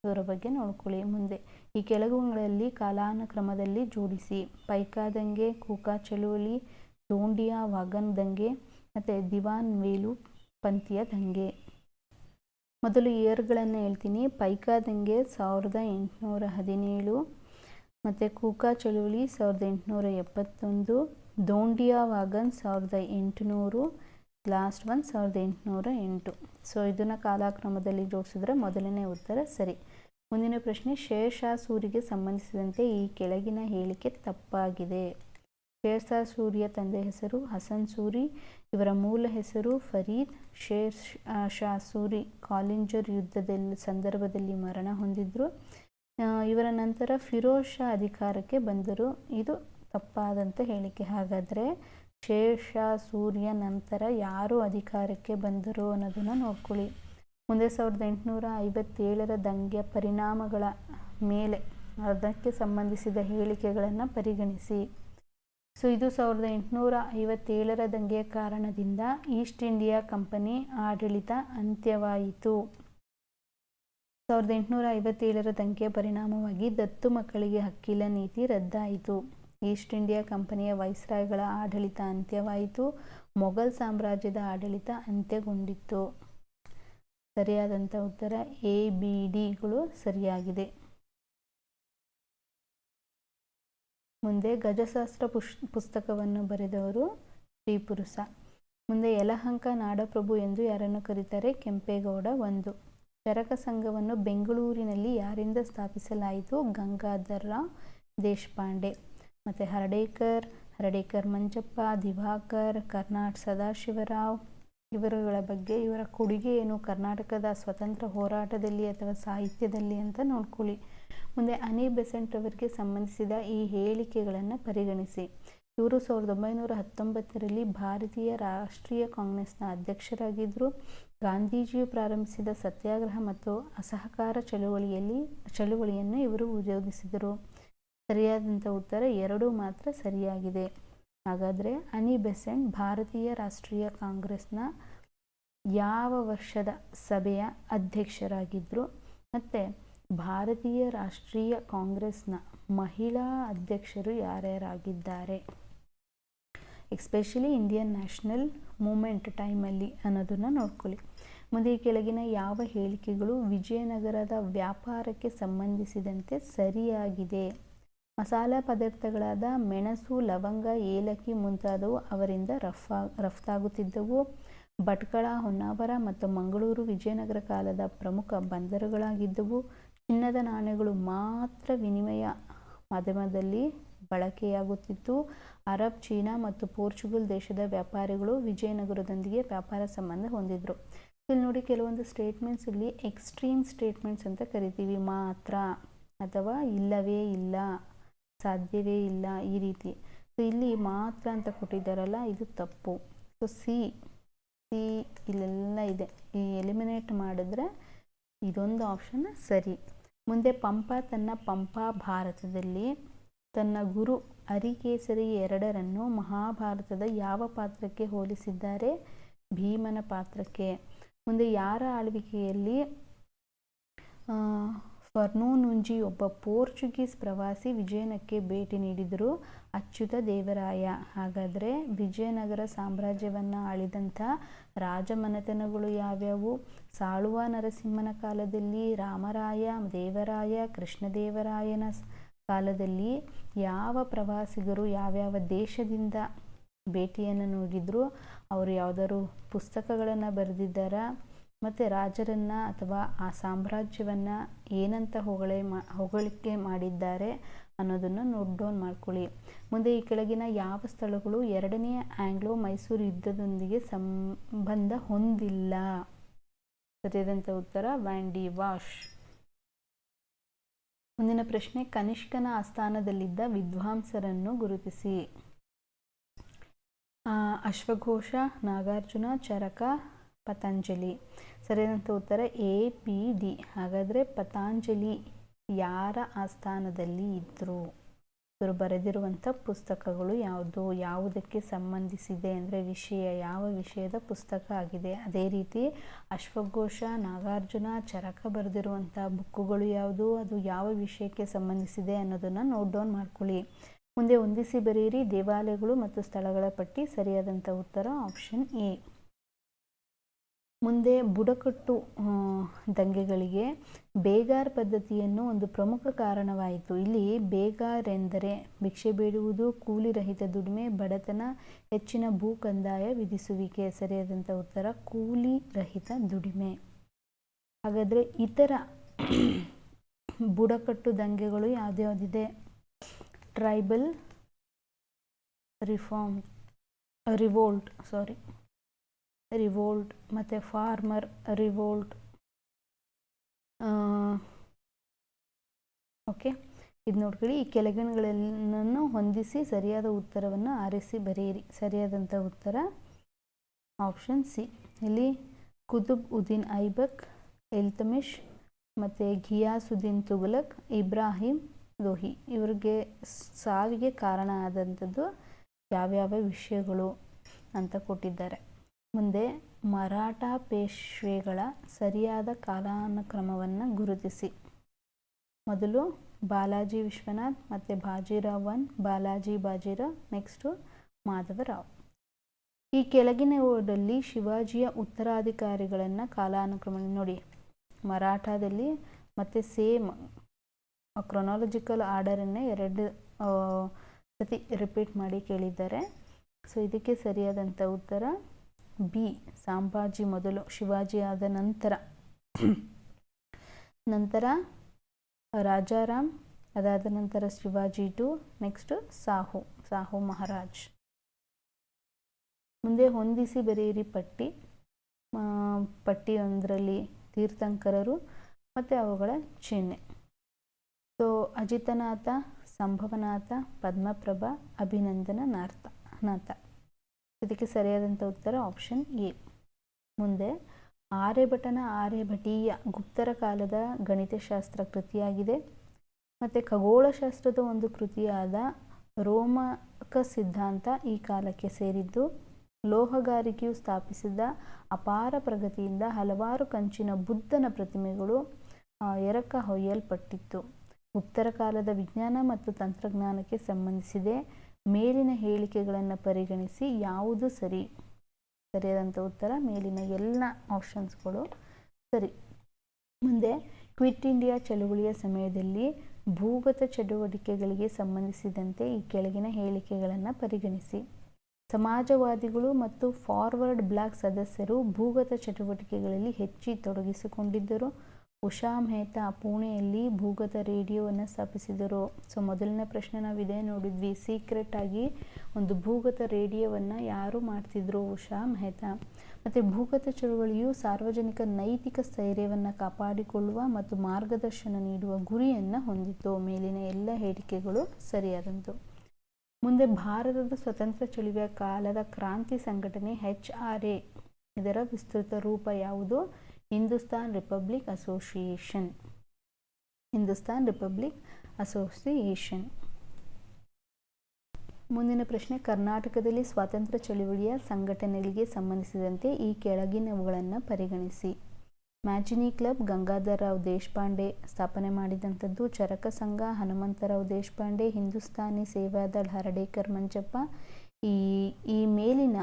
ಇವರ ಬಗ್ಗೆ ನೋಡ್ಕೊಳ್ಳಿ. ಮುಂದೆ ಈ ಕೆಳಗುಗಳಲ್ಲಿ ಕಾಲಾನುಕ್ರಮದಲ್ಲಿ ಜೋಡಿಸಿ. ಪೈಕಾ ದಂಗೆ, ಕೂಕಾ ಚಳುವಳಿ, ದೋಂಡಿಯಾ ವಾಗನ್ ದಂಗೆ ಮತ್ತು ದಿವಾನ್ ವೇಲು ಪಂಥಿಯ ದಂಗೆ. ಮೊದಲು ಇಯರ್ಗಳನ್ನು ಹೇಳ್ತೀನಿ. ಪೈಕಾ ದಂಗೆ 1817 ಮತ್ತು ಕೂಕಾ ಚಳುವಳಿ 1871, Dhondiya wagon 1800, last one 1808. So ಇದನ್ನು ಕಾಲಕ್ರಮದಲ್ಲಿ ಜೋಡಿಸಿದ್ರೆ ಮೊದಲನೇ ಉತ್ತರ ಸರಿ. ಮುಂದಿನ ಪ್ರಶ್ನೆ, ಶೇರ್ ಶಾ ಸೂರಿಗೆ ಸಂಬಂಧಿಸಿದಂತೆ ಈ ಕೆಳಗಿನ ಹೇಳಿಕೆ ತಪ್ಪಾಗಿದೆ. ಶೇರ್ ಸೂರಿಯ ತಂದೆ ಹೆಸರು ಹಸನ್ ಸೂರಿ. ಇವರ ಮೂಲ ಹೆಸರು ಫರೀದ್. ಶೇರ್ ಶಾ ಸೂರಿ ಕಾಲಿಂಜರ್ ಯುದ್ಧದ ಸಂದರ್ಭದಲ್ಲಿ ಮರಣ ಹೊಂದಿದ್ರು. ಇವರ ನಂತರ ಫಿರೋಜ್ ಶಾ ಅಧಿಕಾರಕ್ಕೆ ಬಂದರು. ಇದು ತಪ್ಪಾದಂಥ ಹೇಳಿಕೆ. ಹಾಗಾದರೆ ಶೇರ್ ಶಾ ಸೂರಿಯ ನಂತರ ಯಾರು ಅಧಿಕಾರಕ್ಕೆ ಬಂದರು ಅನ್ನೋದನ್ನು ನೋಡ್ಕೊಳ್ಳಿ. ಮುಂದೆ 1857ರ ದಂಗೆಯ ಪರಿಣಾಮಗಳ ಮೇಲೆ ಅದಕ್ಕೆ ಸಂಬಂಧಿಸಿದ ಹೇಳಿಕೆಗಳನ್ನು ಪರಿಗಣಿಸಿ. ಸೊ ಇದು 1857ರ ದಂಗೆಯ ಕಾರಣದಿಂದ ಈಸ್ಟ್ ಇಂಡಿಯಾ ಕಂಪನಿ ಆಡಳಿತ ಅಂತ್ಯವಾಯಿತು. 1857ರ ದಂಗೆಯ ಪರಿಣಾಮವಾಗಿ ದತ್ತು ಮಕ್ಕಳಿಗೆ ಹಕ್ಕಿಲ್ಲ ನೀತಿ ರದ್ದಾಯಿತು. ಈಸ್ಟ್ ಇಂಡಿಯಾ ಕಂಪನಿಯ ವೈಸ್ರಾಯ್ಗಳ ಆಡಳಿತ ಅಂತ್ಯವಾಯಿತು. ಮೊಘಲ್ ಸಾಮ್ರಾಜ್ಯದ ಆಡಳಿತ ಅಂತ್ಯಗೊಂಡಿತ್ತು. ಸರಿಯಾದಂಥ ಉತ್ತರ ABDಗಳು ಸರಿಯಾಗಿದೆ. ಮುಂದೆ ಗಜಶಾಸ್ತ್ರ ಪುಸ್ತಕವನ್ನು ಬರೆದವರು ಶ್ರೀಪುರುಷ. ಮುಂದೆ ಯಲಹಂಕ ನಾಡಪ್ರಭು ಎಂದು ಯಾರನ್ನು ಕರೀತಾರೆ? ಕೆಂಪೇಗೌಡ 1. ಚರಕ ಸಂಘವನ್ನು ಬೆಂಗಳೂರಿನಲ್ಲಿ ಯಾರಿಂದ ಸ್ಥಾಪಿಸಲಾಯಿತು? ಗಂಗಾಧರ ರಾವ್ ದೇಶಪಾಂಡೆ. ಮತ್ತು ಹರ್ಡೇಕರ್ ಮಂಜಪ್ಪ, ದಿವಾಕರ್, ಕರ್ನಾಡ್ ಸದಾಶಿವರಾವ್ ಇವರುಗಳ ಬಗ್ಗೆ, ಇವರ ಕೊಡುಗೆ ಏನು ಕರ್ನಾಟಕದ ಸ್ವತಂತ್ರ ಹೋರಾಟದಲ್ಲಿ ಅಥವಾ ಸಾಹಿತ್ಯದಲ್ಲಿ ಅಂತ ನೋಡ್ಕೊಳ್ಳಿ. ಮುಂದೆ ಅನಿ ಬೆಸೆಂಟ್ ಅವರಿಗೆ ಸಂಬಂಧಿಸಿದ ಈ ಹೇಳಿಕೆಗಳನ್ನು ಪರಿಗಣಿಸಿ. ಇವರು 1919ರಲ್ಲಿ ಭಾರತೀಯ ರಾಷ್ಟ್ರೀಯ ಕಾಂಗ್ರೆಸ್ನ ಅಧ್ಯಕ್ಷರಾಗಿದ್ದರು. ಗಾಂಧೀಜಿಯು ಪ್ರಾರಂಭಿಸಿದ ಸತ್ಯಾಗ್ರಹ ಮತ್ತು ಅಸಹಕಾರ ಚಳುವಳಿಯನ್ನು ಇವರು ವಿರೋಧಿಸಿದರು. ಸರಿಯಾದಂಥ ಉತ್ತರ 2 ಮಾತ್ರ ಸರಿಯಾಗಿದೆ. ಹಾಗಾದರೆ ಅನಿ ಬೆಸೆಂಟ್ ಭಾರತೀಯ ರಾಷ್ಟ್ರೀಯ ಕಾಂಗ್ರೆಸ್ನ ಯಾವ ವರ್ಷದ ಸಭೆಯ ಅಧ್ಯಕ್ಷರಾಗಿದ್ದರು? ಮತ್ತು ಭಾರತೀಯ ರಾಷ್ಟ್ರೀಯ ಕಾಂಗ್ರೆಸ್ನ ಮಹಿಳಾ ಅಧ್ಯಕ್ಷರು ಯಾರ್ಯಾರಾಗಿದ್ದಾರೆ, ಎಸ್ಪೆಷಲಿ ಇಂಡಿಯನ್ ನ್ಯಾಷನಲ್ ಮೂಮೆಂಟ್ ಟೈಮಲ್ಲಿ ಅನ್ನೋದನ್ನು ನೋಡ್ಕೊಳ್ಳಿ. ಮುಂದೆ ಈ ಕೆಳಗಿನ ಯಾವ ಹೇಳಿಕೆಗಳು ವಿಜಯನಗರದ ವ್ಯಾಪಾರಕ್ಕೆ ಸಂಬಂಧಿಸಿದಂತೆ ಸರಿಯಾಗಿದೆ? ಮಸಾಲ ಪದಾರ್ಥಗಳಾದ ಮೆಣಸು, ಲವಂಗ, ಏಲಕ್ಕಿ ಮುಂತಾದವು ಅವರಿಂದ ರಫ್ತಾಗುತ್ತಿದ್ದವು. ಭಟ್ಕಳ, ಹೊನ್ನಾವರ ಮತ್ತು ಮಂಗಳೂರು ವಿಜಯನಗರ ಕಾಲದ ಪ್ರಮುಖ ಬಂದರುಗಳಾಗಿದ್ದವು. ಚಿನ್ನದ ನಾಣ್ಯಗಳು ಮಾತ್ರ ವಿನಿಮಯ ಮಾಧ್ಯಮದಲ್ಲಿ ಬಳಕೆಯಾಗುತ್ತಿತ್ತು. ಅರಬ್, ಚೀನಾ ಮತ್ತು ಪೋರ್ಚುಗಲ್ ದೇಶದ ವ್ಯಾಪಾರಿಗಳು ವಿಜಯನಗರದೊಂದಿಗೆ ವ್ಯಾಪಾರ ಸಂಬಂಧ ಹೊಂದಿದ್ರು. ಇಲ್ಲಿ ನೋಡಿ, ಕೆಲವೊಂದು ಸ್ಟೇಟ್ಮೆಂಟ್ಸ್ ಇಲ್ಲಿ ಎಕ್ಸ್ಟ್ರೀಮ್ ಸ್ಟೇಟ್ಮೆಂಟ್ಸ್ ಅಂತ ಕರಿತೀವಿ. ಮಾತ್ರ ಅಥವಾ ಇಲ್ಲವೇ ಇಲ್ಲ, ಸಾಧ್ಯವೇ ಇಲ್ಲ, ಈ ರೀತಿ. ಸೊ ಇಲ್ಲಿ ಮಾತ್ರ ಅಂತ ಕೊಟ್ಟಿದ್ದಾರಲ್ಲ, ಇದು ತಪ್ಪು. ಸೊ ಸಿ ಇಲ್ಲೆಲ್ಲ ಇದೆ. ಈ ಎಲಿಮಿನೇಟ್ ಮಾಡಿದ್ರೆ ಇದೊಂದು ಆಪ್ಷನ್ ಸರಿ. ಮುಂದೆ ಪಂಪ ತನ್ನ ಪಂಪಾ ಭಾರತದಲ್ಲಿ ತನ್ನ ಗುರು ಅರಿಕೇಸರಿ ಎರಡರನ್ನು ಮಹಾಭಾರತದ ಯಾವ ಪಾತ್ರಕ್ಕೆ ಹೋಲಿಸಿದ್ದಾರೆ? ಭೀಮನ ಪಾತ್ರಕ್ಕೆ. ಮುಂದೆ ಯಾರ ಆಳ್ವಿಕೆಯಲ್ಲಿ ಫರ್ನೂನುಂಜಿ ಒಬ್ಬ ಪೋರ್ಚುಗೀಸ್ ಪ್ರವಾಸಿ ವಿಜಯನಕ್ಕೆ ಭೇಟಿ ನೀಡಿದರು? ಅಚ್ಯುತ ದೇವರಾಯ. ಹಾಗಾದರೆ ವಿಜಯನಗರ ಸಾಮ್ರಾಜ್ಯವನ್ನು ಆಳಿದಂಥ ರಾಜಮನೆತನಗಳು ಯಾವ್ಯಾವು? ಸಾಳುವ ನರಸಿಂಹನ ಕಾಲದಲ್ಲಿ, ರಾಮರಾಯ, ದೇವರಾಯ, ಕೃಷ್ಣದೇವರಾಯನ ಕಾಲದಲ್ಲಿ ಯಾವ ಪ್ರವಾಸಿಗರು ಯಾವ್ಯಾವ ದೇಶದಿಂದ ಭೇಟಿಯನ್ನು ನೀಡಿದ್ರು? ಅವರು ಯಾವುದಾದ್ರು ಪುಸ್ತಕಗಳನ್ನು ಬರೆದಿದ್ದಾರಾ? ಮತ್ತು ರಾಜರನ್ನು ಅಥವಾ ಆ ಸಾಮ್ರಾಜ್ಯವನ್ನು ಏನಂತ ಹೊಗಳಿಕೆ ಮಾಡಿದ್ದಾರೆ ಅನ್ನೋದನ್ನು ನೋಟ್ ಡೌನ್ ಮಾಡ್ಕೊಳ್ಳಿ. ಮುಂದೆ ಈ ಕೆಳಗಿನ ಯಾವ ಸ್ಥಳಗಳು ಎರಡನೆಯ ಆಂಗ್ಲೋ ಮೈಸೂರು ಯುದ್ಧದೊಂದಿಗೆ ಸಂಬಂಧ ಹೊಂದಿಲ್ಲ? ಸರಿಯಾದಂಥ ಉತ್ತರ ವ್ಯಾಂಡಿ ವಾಶ್. ಮುಂದಿನ ಪ್ರಶ್ನೆ, ಕನಿಷ್ಕನ ಆಸ್ಥಾನದಲ್ಲಿದ್ದ ವಿದ್ವಾಂಸರನ್ನು ಗುರುತಿಸಿ. ಅಶ್ವಘೋಷ, ನಾಗಾರ್ಜುನ, ಚರಕ, ಪತಂಜಲಿ. ಸರಿಯಾದಂಥ ಉತ್ತರ ಎ, ಪಿ, ಡಿ. ಹಾಗಾದರೆ ಪತಂಜಲಿ ಯಾರ ಆಸ್ಥಾನದಲ್ಲಿ ಇದ್ದರು? ಇವರು ಬರೆದಿರುವಂಥ ಪುಸ್ತಕಗಳು ಯಾವುದು, ಯಾವುದಕ್ಕೆ ಸಂಬಂಧಿಸಿದೆ ಅಂದರೆ ವಿಷಯ, ಯಾವ ವಿಷಯದ ಪುಸ್ತಕ ಆಗಿದೆ. ಅದೇ ರೀತಿ ಅಶ್ವಘೋಷ, ನಾಗಾರ್ಜುನ, ಚರಕ ಬರೆದಿರುವಂಥ ಬುಕ್ಕುಗಳು ಯಾವುದು, ಅದು ಯಾವ ವಿಷಯಕ್ಕೆ ಸಂಬಂಧಿಸಿದೆ ಅನ್ನೋದನ್ನು ನೋಟ್ ಡೌನ್ ಮಾಡ್ಕೊಳ್ಳಿ. ಮುಂದೆ ಹೊಂದಿಸಿ ಬರೆಯಿರಿ. ದೇವಾಲಯಗಳು ಮತ್ತು ಸ್ಥಳಗಳ ಪಟ್ಟಿ. ಸರಿಯಾದಂಥ ಉತ್ತರ ಆಪ್ಷನ್ ಎ. ಮುಂದೆ ಬುಡಕಟ್ಟು ದಂಗೆಗಳಿಗೆ ಬೇಗಾರ್ ಪದ್ಧತಿಯನ್ನು ಒಂದು ಪ್ರಮುಖ ಕಾರಣವಾಯಿತು. ಇಲ್ಲಿ ಬೇಗಾರ್ ಎಂದರೆ ಭಿಕ್ಷೆ ಬೇಡುವುದು, ಕೂಲಿ ರಹಿತ ದುಡಿಮೆ, ಬಡತನ, ಹೆಚ್ಚಿನ ಭೂ ಕಂದಾಯ ವಿಧಿಸುವಿಕೆ. ಸರಿಯಾದಂಥ ಉತ್ತರ ಕೂಲಿ ರಹಿತ ದುಡಿಮೆ. ಹಾಗಾದರೆ ಇತರ ಬುಡಕಟ್ಟು ದಂಗೆಗಳು ಯಾವ್ದ್ಯಾವ್ದಿದೆ? ಟ್ರೈಬಲ್ ರಿವೋಲ್ಟ್ ಮತ್ತು ಫಾರ್ಮರ್ ರಿವೋಲ್ಟ್. ಓಕೆ, ಇದು ನೋಡ್ಕೊಳ್ಳಿ. ಈ ಕೆಳಗಿನಗಳನ್ನು ಹೊಂದಿಸಿ ಸರಿಯಾದ ಉತ್ತರವನ್ನು ಆರಿಸಿ ಬರೆಯಿರಿ. ಸರಿಯಾದಂಥ ಉತ್ತರ ಆಪ್ಷನ್ ಸಿ. ಇಲ್ಲಿ ಕುತುಬ್ ಉದ್ದೀನ್ ಐಬಕ್, ಇಲ್ತಮಿಷ್ ಮತ್ತು ಘಿಯಾಸುದ್ದೀನ್ ತುಘಲಕ್, ಇಬ್ರಾಹಿಂ ಲೋಹಿ ಇವರಿಗೆ ಸಾವಿಗೆ ಕಾರಣ ಆದಂಥದ್ದು ಯಾವ್ಯಾವ ವಿಷಯಗಳು ಅಂತ ಕೊಟ್ಟಿದ್ದಾರೆ. ಮುಂದೆ ಮರಾಠ ಪೇಶ್ವೆಗಳ ಸರಿಯಾದ ಕಾಲಾನುಕ್ರಮವನ್ನು ಗುರುತಿಸಿ. ಮೊದಲು ಬಾಲಾಜಿ ವಿಶ್ವನಾಥ್, ಮತ್ತು ಬಾಜಿರಾವ್ 1, ಬಾಜಿರಾವ್, ನೆಕ್ಸ್ಟು ಮಾಧವರಾವ್. ಈ ಕೆಳಗಿನವುಗಳಲ್ಲಿ ಶಿವಾಜಿಯ ಉತ್ತರಾಧಿಕಾರಿಗಳನ್ನು ಕಾಲಾನುಕ್ರಮ ನೋಡಿ. ಮರಾಠದಲ್ಲಿ ಮತ್ತು ಸೇಮ್ ಕ್ರೊನಾಲಜಿಕಲ್ ಆರ್ಡರನ್ನೇ 2 ಸತಿ ರಿಪೀಟ್ ಮಾಡಿ ಕೇಳಿದ್ದಾರೆ. ಸೊ ಇದಕ್ಕೆ ಸರಿಯಾದಂಥ ಉತ್ತರ ಬಿ, ಸಂಭಾಜಿ ಮೊದಲು, ಶಿವಾಜಿ ಆದ ನಂತರ ರಾಜಾರಾಮ್, ಅದಾದ ನಂತರ ಶಿವಾಜಿ 2, ನೆಕ್ಸ್ಟ್ ಸಾಹು ಮಹಾರಾಜ್. ಮುಂದೆ ಹೊಂದಿಸಿ ಬರೆಯಿರಿ ಪಟ್ಟಿಯೊಂದರಲ್ಲಿ ತೀರ್ಥಂಕರರು ಮತ್ತು ಅವುಗಳ ಚಿಹ್ನೆ. ಸೊ ಅಜಿತನಾಥ, ಸಂಭವನಾಥ, ಪದ್ಮಪ್ರಭ, ಅಭಿನಂದನನಾಥ. ಇದಕ್ಕೆ ಸರಿಯಾದಂಥ ಉತ್ತರ ಆಪ್ಷನ್ ಎ. ಮುಂದೆ ಆರ್ಯಭಟನ ಆರ್ಯಭಟೀಯ ಗುಪ್ತರ ಕಾಲದ ಗಣಿತಶಾಸ್ತ್ರ ಕೃತಿಯಾಗಿದೆ. ಮತ್ತು ಖಗೋಳಶಾಸ್ತ್ರದ ಒಂದು ಕೃತಿಯಾದ ರೋಮಕ ಸಿದ್ಧಾಂತ ಈ ಕಾಲಕ್ಕೆ ಸೇರಿದ್ದು. ಲೋಹಗಾರಿಕೆಯು ಸ್ಥಾಪಿಸಿದ ಅಪಾರ ಪ್ರಗತಿಯಿಂದ ಹಲವಾರು ಕಂಚಿನ ಬುದ್ಧನ ಪ್ರತಿಮೆಗಳು ಎರಕ ಹೊಯ್ಯಲ್ಪಟ್ಟಿತ್ತು. ಗುಪ್ತರ ಕಾಲದ ವಿಜ್ಞಾನ ಮತ್ತು ತಂತ್ರಜ್ಞಾನಕ್ಕೆ ಸಂಬಂಧಿಸಿದೆ. ಮೇಲಿನ ಹೇಳಿಕೆಗಳನ್ನು ಪರಿಗಣಿಸಿ ಯಾವುದು ಸರಿ? ಸರಿಯಾದಂಥ ಉತ್ತರ ಮೇಲಿನ ಎಲ್ಲ ಆಪ್ಷನ್ಸ್ಗಳು ಸರಿ. ಮುಂದೆ ಕ್ವಿಟ್ ಇಂಡಿಯಾ ಚಳುವಳಿಯ ಸಮಯದಲ್ಲಿ ಭೂಗತ ಚಟುವಟಿಕೆಗಳಿಗೆ ಸಂಬಂಧಿಸಿದಂತೆ ಈ ಕೆಳಗಿನ ಹೇಳಿಕೆಗಳನ್ನು ಪರಿಗಣಿಸಿ. ಸಮಾಜವಾದಿಗಳು ಮತ್ತು ಫಾರ್ವರ್ಡ್ ಬ್ಲಾಕ್ ಸದಸ್ಯರು ಭೂಗತ ಚಟುವಟಿಕೆಗಳಲ್ಲಿ ಹೆಚ್ಚಿ ತೊಡಗಿಸಿಕೊಂಡಿದ್ದರು. ಉಷಾ ಮೆಹ್ತಾ ಪುಣೆಯಲ್ಲಿ ಭೂಗತ ರೇಡಿಯೋವನ್ನು ಸ್ಥಾಪಿಸಿದರು. ಸೊ ಮೊದಲನೇ ಪ್ರಶ್ನೆ ನಾವು ಇದೇ ನೋಡಿದ್ವಿ, ಸೀಕ್ರೆಟ್ ಆಗಿ ಒಂದು ಭೂಗತ ರೇಡಿಯೋವನ್ನು ಯಾರು ಮಾಡ್ತಿದ್ರು? ಉಷಾ ಮೆಹ್ತಾ. ಮತ್ತು ಭೂಗತ ಚಳುವಳಿಯು ಸಾರ್ವಜನಿಕ ನೈತಿಕ ಸ್ಥೈರ್ಯವನ್ನು ಕಾಪಾಡಿಕೊಳ್ಳುವ ಮತ್ತು ಮಾರ್ಗದರ್ಶನ ನೀಡುವ ಗುರಿಯನ್ನು ಹೊಂದಿತ್ತು. ಮೇಲಿನ ಎಲ್ಲ ಹೇಳಿಕೆಗಳು ಸರಿಯಾದಂತು. ಮುಂದೆ ಭಾರತದ ಸ್ವತಂತ್ರ ಚಳುವಳಿಯ ಕಾಲದ ಕ್ರಾಂತಿ ಸಂಘಟನೆ HRA, ಇದರ ವಿಸ್ತೃತ ರೂಪ ಯಾವುದು? Hindustan republic association. Hindustan republic association. ಮುಂದಿನ ಪ್ರಶ್ನೆ, ಕರ್ನಾಟಕದಲ್ಲಿ ಸ್ವಾತಂತ್ರ್ಯ ಚಳುವಳಿಯ ಸಂಘಟನೆಗಳಿಗೆ ಸಂಬಂಧಿಸಿದಂತೆ ಈ ಕೆಳಗಿನವುಗಳನ್ನು ಪರಿಗಣಿಸಿ. ಮ್ಯಾಜಿನಿ ಕ್ಲಬ್ ಗಂಗಾಧರರಾವ್ ದೇಶಪಾಂಡೆ ಸ್ಥಾಪನೆ ಮಾಡಿದಂಥದ್ದು. ಚರಕ ಸಂಘ ಹನುಮಂತರಾವ್ ದೇಶಪಾಂಡೆ. ಹಿಂದೂಸ್ತಾನಿ ಸೇವಾದಳ ಹರ್ಡೇಕರ್ ಮಂಜಪ್ಪ. ಈ ಮೇಲಿನ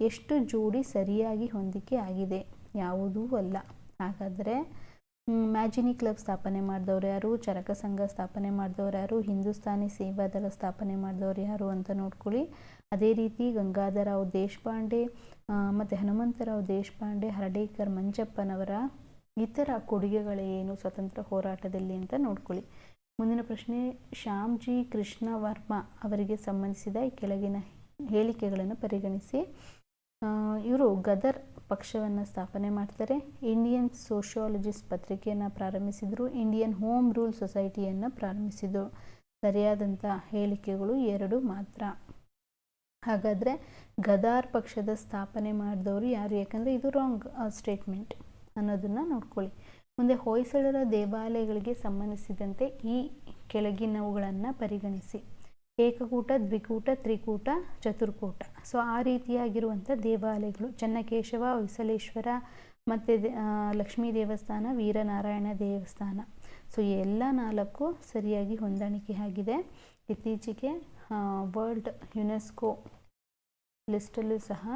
ಎಷ್ಟು ಜೋಡಿ ಸರಿಯಾಗಿ ಹೊಂದಿಕೆ ಆಗಿದೆ? ಯಾವುದೂ ಅಲ್ಲ. ಹಾಗಾದರೆ ಮ್ಯಾಜಿನಿ ಕ್ಲಬ್ ಸ್ಥಾಪನೆ ಮಾಡಿದವರು ಯಾರು? ಚರಕ ಸಂಘ ಸ್ಥಾಪನೆ ಮಾಡಿದವರು ಯಾರು? ಹಿಂದೂಸ್ತಾನಿ ಸೇವಾದಳ ಸ್ಥಾಪನೆ ಮಾಡಿದವರು ಯಾರು ಅಂತ ನೋಡ್ಕೊಳ್ಳಿ. ಅದೇ ರೀತಿ ಗಂಗಾಧರರಾವ್ ದೇಶಪಾಂಡೆ ಮತ್ತು ಹನುಮಂತರಾವ್ ದೇಶಪಾಂಡೆ, ಹರ್ಡೇಕರ್ ಮಂಜಪ್ಪನವರ ಇತರ ಕೊಡುಗೆಗಳೇನು ಸ್ವತಂತ್ರ ಹೋರಾಟದಲ್ಲಿ ಅಂತ ನೋಡ್ಕೊಳ್ಳಿ. ಮುಂದಿನ ಪ್ರಶ್ನೆ, ಶ್ಯಾಮ್ಜಿ ಕೃಷ್ಣ ವರ್ಮ ಅವರಿಗೆ ಸಂಬಂಧಿಸಿದ ಈ ಕೆಳಗಿನ ಹೇಳಿಕೆಗಳನ್ನು ಪರಿಗಣಿಸಿ. ಇವರು ಗದರ್ ಪಕ್ಷವನ್ನು ಸ್ಥಾಪನೆ ಮಾಡ್ತಾರೆ. ಇಂಡಿಯನ್ ಸೋಷಿಯಾಲಜಿಸ್ಟ್ ಪತ್ರಿಕೆಯನ್ನು ಪ್ರಾರಂಭಿಸಿದರು. ಇಂಡಿಯನ್ ಹೋಮ್ ರೂಲ್ ಸೊಸೈಟಿಯನ್ನು ಪ್ರಾರಂಭಿಸಿದರು. ಸರಿಯಾದಂಥ ಹೇಳಿಕೆಗಳು 2 ಮಾತ್ರ. ಹಾಗಾದರೆ ಗದಾರ್ ಪಕ್ಷದ ಸ್ಥಾಪನೆ ಮಾಡಿದವರು ಯಾರು? ಯಾಕಂದರೆ ಇದು ರಾಂಗ್ ಸ್ಟೇಟ್ಮೆಂಟ್ ಅನ್ನೋದನ್ನು ನೋಡ್ಕೊಳ್ಳಿ. ಮುಂದೆ ಹೊಯ್ಸಳರ ದೇವಾಲಯಗಳಿಗೆ ಸಂಬಂಧಿಸಿದಂತೆ ಈ ಕೆಳಗಿನವುಗಳನ್ನು ಪರಿಗಣಿಸಿ. ಏಕಕೂಟ, ದ್ವಿಕೂಟ, ತ್ರಿಕೂಟ, ಚತುರ್ಕೂಟ. ಸೊ ಆ ರೀತಿಯಾಗಿರುವಂಥ ದೇವಾಲಯಗಳು ಚೆನ್ನಕೇಶವ, ಹೊಯ್ಸಳೇಶ್ವರ ಮತ್ತು ಲಕ್ಷ್ಮೀ ದೇವಸ್ಥಾನ, ವೀರನಾರಾಯಣ ದೇವಸ್ಥಾನ. ಸೊ ಎಲ್ಲ 4 ಸರಿಯಾಗಿ ಹೊಂದಾಣಿಕೆ ಆಗಿದೆ. ಇತ್ತೀಚೆಗೆ ವರ್ಲ್ಡ್ ಯುನೆಸ್ಕೋ ಲಿಸ್ಟಲ್ಲೂ ಸಹ